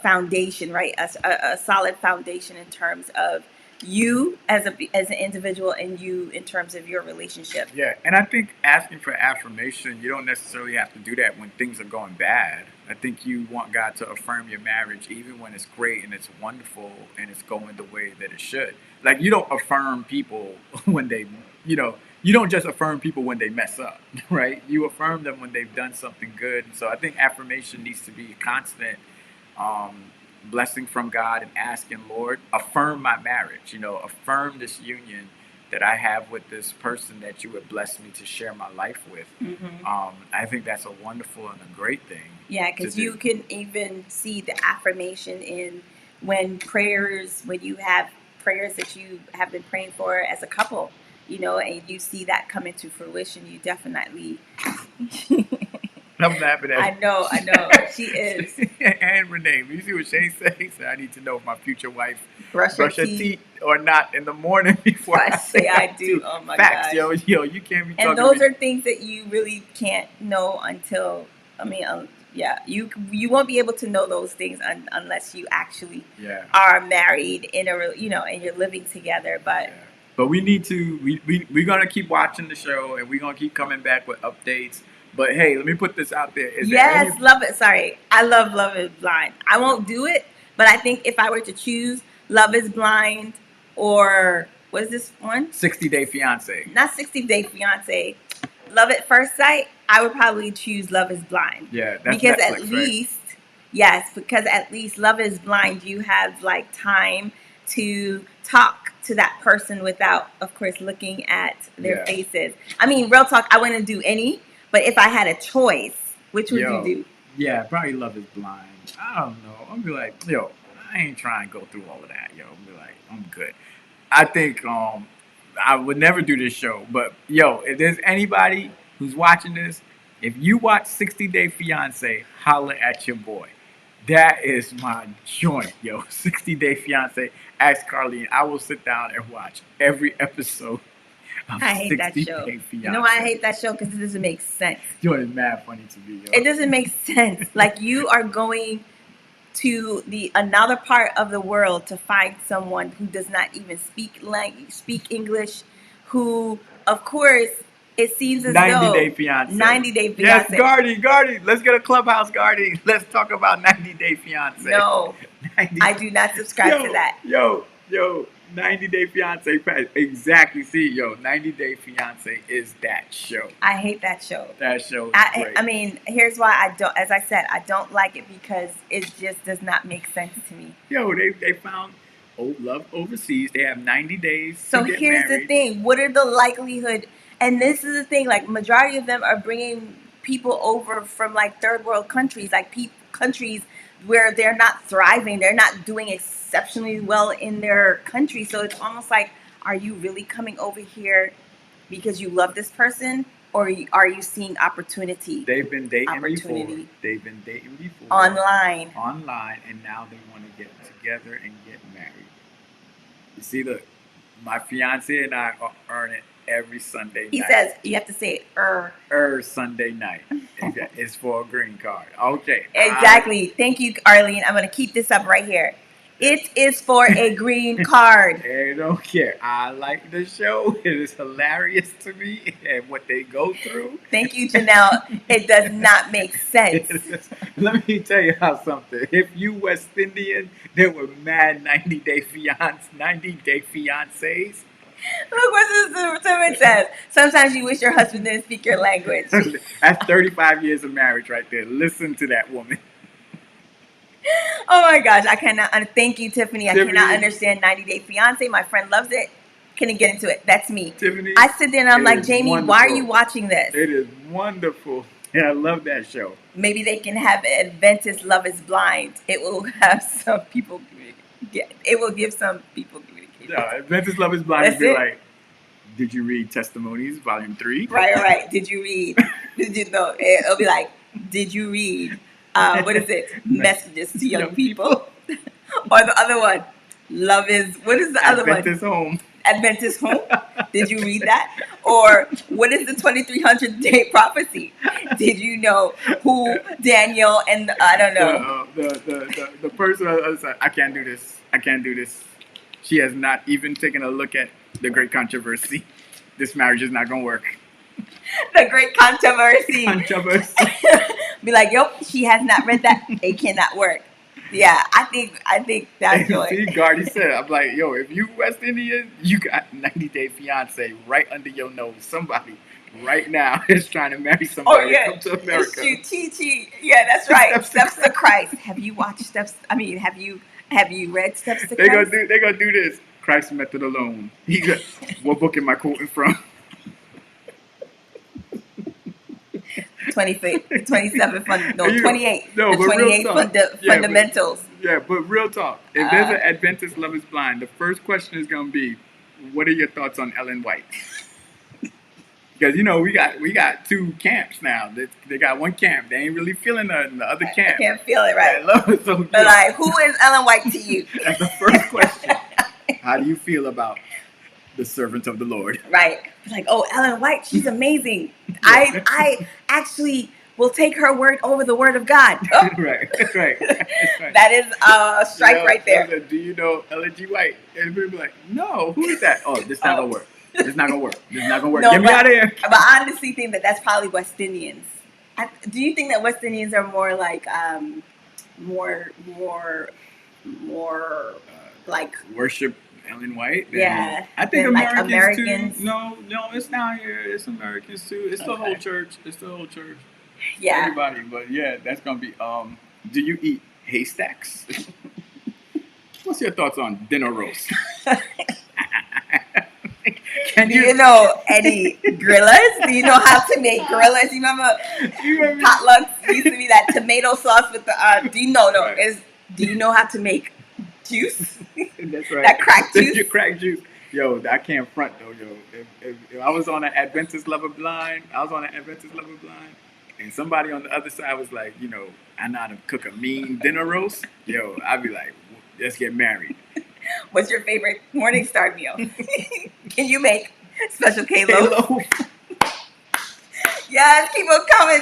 foundation, right? A solid foundation in terms of you as an individual and you in terms of your relationship. Yeah, and I think asking for affirmation, you don't necessarily have to do that when things are going bad. I think you want God to affirm your marriage even when it's great and it's wonderful and it's going the way that it should. Like, you don't affirm people when they, you don't just affirm people when they mess up, right? You affirm them when they've done something good. And so I think affirmation needs to be a constant blessing from God and asking, Lord, affirm my marriage, affirm this union that I have with this person that you would bless me to share my life with. Mm-hmm. I think that's a wonderful and a great thing. Yeah, because you can even see the affirmation in when you have prayers that you have been praying for as a couple, and you see that come into fruition. You definitely. I'm laughing at I know. She is. And Renee, you see what Shane said? He said, I need to know if my future wife brush her teeth or not in the morning before I say I do. Oh my Facts, gosh. yo, you can't be talking. And those are things that you really can't know until, you won't be able to know those things unless you actually are married and you're living together. But we need to, we're going to keep watching the show and we're going to keep coming back with updates. But hey, let me put this out there. Love it. Sorry. I love Love is Blind. I won't do it, but I think if I were to choose Love is Blind or what is this one? 60 Day Fiance. Not 60 Day Fiance. Love at First Sight. I would probably choose Love is Blind. Yeah, that's because Netflix, at least, right? Yes, because at least Love is Blind, you have like time to talk to that person without, of course, looking at their faces. I mean, real talk, I wouldn't do any. But if I had a choice, which would you do? Yeah, probably Love is Blind. I don't know. I'm be like, I ain't trying to go through all of that. I'm be like, I'm good. I think I would never do this show. But if there's anybody who's watching this, if you watch 60 Day Fiance, holler at your boy. That is my joint, 60 Day Fiance. Ask Carlene. I will sit down and watch every episode. I hate that show. I hate that show because it doesn't make sense. It's mad funny to me. It doesn't make sense. Like, you are going to another part of the world to find someone who does not even speak English, who, of course, it seems as 90 Day Fiance. 90 Day Fiance. Yes, Gardy. Let's get a clubhouse, Gardy. Let's talk about 90 Day Fiance. No, I do not subscribe to that. 90 Day Fiance. Exactly. See, 90 Day Fiance is that show. I hate that show. That show is great. I mean, here's why I don't, as I said, I don't like it because it just does not make sense to me. They found love overseas. They have 90 days So to get here's married. the thing. What are the likelihood And this is the thing, like majority of them are bringing people over from like third world countries, like countries where they're not thriving, they're not doing exceptionally well in their country. So it's almost like, are you really coming over here because you love this person, or are you seeing opportunity? They've been dating Opportunity. before. They've been dating before. Online. Online, and now they want to get together and get married. You see, look, my fiance and I are earning every Sunday night. He says you have to say Sunday night. It's for a green card. Okay. Exactly. Thank you, Arlene. I'm going to keep this up right here. It is for a green card. I don't care. I like the show. It is hilarious to me and what they go through. Thank you, Janelle. It does not make sense. Let me tell you how something. If you West Indian, there were mad 90-day fiancés. Look what this says. Sometimes you wish your husband didn't speak your language. That's 35 years of marriage right there. Listen to that woman. Oh my gosh, I cannot. Thank you, Tiffany. I cannot understand 90 Day Fiance. My friend loves it. Couldn't get into it. That's me. Tiffany, I sit there and I'm like, Jamie, wonderful. Why are you watching this? It is wonderful. Yeah, I love that show. Maybe they can have Adventist Love is Blind. It will have some people it will give some people communication. No, Adventist Love is Blind would be like, did you read Testimonies, Volume 3? Right. Did you read? Did you know? It'll be like, did you read? What is it? Messages to young people. Or the other one, love is, what is the other one? Adventist Home. Adventist Home. Did you read that? Or what is the 2300 Day Prophecy? Did you know who Daniel and I don't know. The person I can't do this. I can't do this. She has not even taken a look at the Great Controversy. This marriage is not going to work. The Great Controversy. Be like, yep, she has not read that. It cannot work. Yeah, I think that's joy. See, Gardy said, I'm like, yo, if you West Indian, you got 90 Day Fiance right under your nose. Somebody right now is trying to marry somebody to come to America. Chi. Yeah, that's right. Steps to Christ. Have you watched Steps? I mean, have you read Steps to Christ? They're gonna do this. Christ Method Alone. What book am I quoting from? 27 28. No, the 28 fundamentals. But real talk. If there's an Adventist Love is Blind, the first question is going to be, what are your thoughts on Ellen White? Because, we got two camps now. They got one camp. They ain't really feeling her in the other camp. I can't feel it, right? But like, who is Ellen White to you? That's the first question. How do you feel about the servant of the Lord? Right. Like, oh, Ellen White, she's amazing. I actually will take her word over the word of God. Oh. Right. That is a strike right there. Do you know Ellen G. White? And we'll be like, no, who is that? Oh, this not gonna work. This not gonna work. No, get me out of here. But I honestly think that's probably West Indians. Do you think that West Indians are more like more like worship Ellen White? Yeah. I think Americans too. No, it's down here. It's Americans too. It's the whole church. Yeah. Everybody. But yeah, that's gonna be. Do you eat haystacks? What's your thoughts on dinner roast? Do you know any grillers? Do you know how to make grillers? You remember potlucks used to be that tomato sauce with the do you know do you know how to make juice? That's right. That crack juice. Crack juice. Yo, I can't front though, yo. If I was on an Adventist Lover Blind, and somebody on the other side was like, I know how to cook a mean dinner roast, yo, I'd be like, let's get married. What's your favorite Morningstar meal? Can you make Special K loaf? Yes, keep on coming.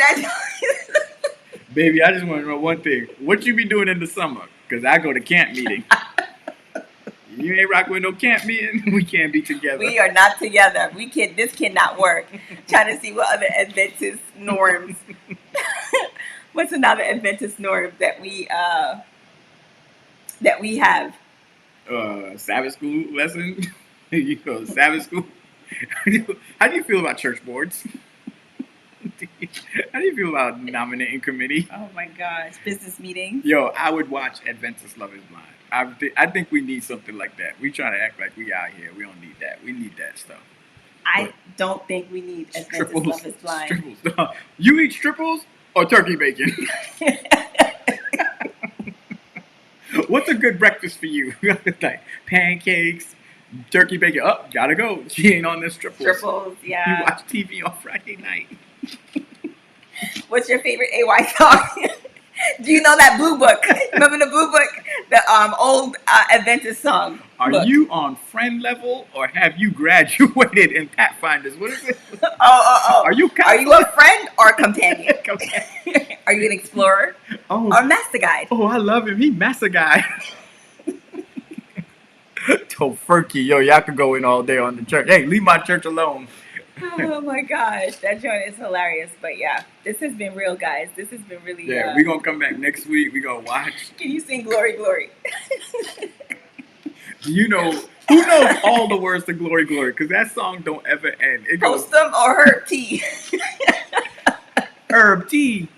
Baby, I just want to know one thing. What you be doing in the summer? Because I go to camp meeting. You ain't rocking with no camp meeting. We can't be together. We are not together. This cannot work. Trying to see what other Adventist norms. What's another Adventist norm that we have? Sabbath school lesson. Sabbath school. How do you feel about church boards? How do you feel about nominating committee? Oh my gosh, business meetings. Yo, I would watch Adventist Love is Blind. I think we need something like that. We trying to act like we out here. We don't need that. We need that stuff. I don't think we need Adventist Love is Blind. Stripples. You eat stripples or turkey bacon? What's a good breakfast for you? Like pancakes, turkey bacon. Oh, gotta go. She ain't on this stripples. Stripples, yeah. You watch TV on Friday night. What's your favorite AY song? Do you know that Blue Book? Remember the Blue Book? The old Adventist song. Are you on friend level or have you graduated in Pathfinders? What is it? Oh. Are you a friend or a companion? Are you an explorer? Oh. Or master guide? Oh, I love him. He master guy. Tofurkey. Yo, y'all could go in all day on the church. Hey, leave my church alone. Oh my gosh, that joint is hilarious. But yeah, this has been real, guys. This has been really. Yeah, we're gonna come back next week. We're gonna watch. Can you sing "Glory, Glory"? You know who knows all the words to "Glory, Glory"? Because that song don't ever end. It goes Post 'em or herb tea. herb tea.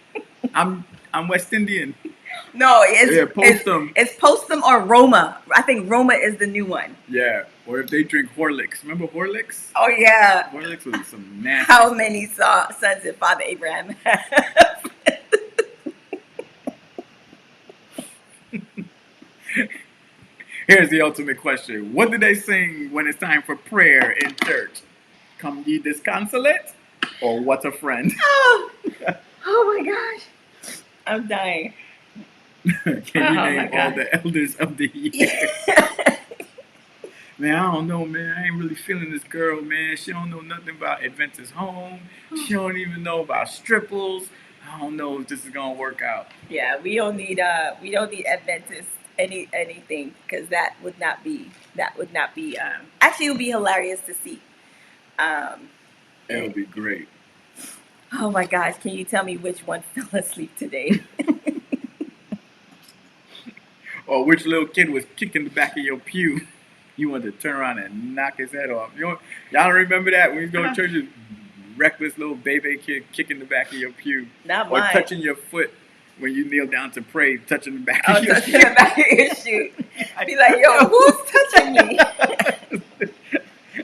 I'm West Indian. No, it's post 'em. It's post 'em or Roma. I think Roma is the new one. Yeah, or if they drink Horlicks. Remember Horlicks? Oh yeah. Horlicks was some nasty. How many sons did Father Abraham have? Here's the ultimate question. What do they sing when it's time for prayer in church? Come ye disconsolate? Or what a friend? Oh my gosh. I'm dying. Can you name all the elders of the year? Man, I don't know, man. I ain't really feeling this girl, man. She don't know nothing about Adventist Home. She don't even know about stripples. I don't know if this is gonna work out. Yeah, we don't need Adventist anything, because that would not be actually it would be hilarious to see. It would be great. Oh my gosh, can you tell me which one fell asleep today? Or which little kid was kicking the back of your pew? You wanted to turn around and knock his head off. Y'all don't remember that when you go to church? Reckless little baby kid kicking the back of your pew. Not or mine. touching your foot when you kneel down to pray, touching the back of your shoe. Touching the back of your shoe. I'd be like, yo, who's touching me?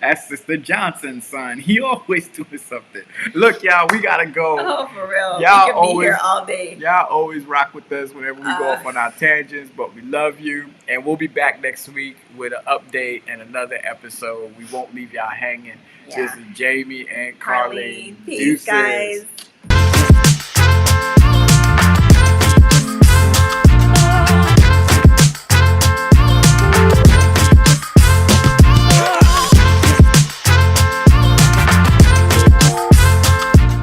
That's Sister Johnson's son. He always doing something. Look, y'all, we gotta go. Oh, for real. Y'all we could always be here all day. Y'all always rock with us whenever we go off on our tangents, but we love you. And we'll be back next week with an update and another episode. We won't leave y'all hanging. Yeah. This is Jamie and Carlene. Peace, guys.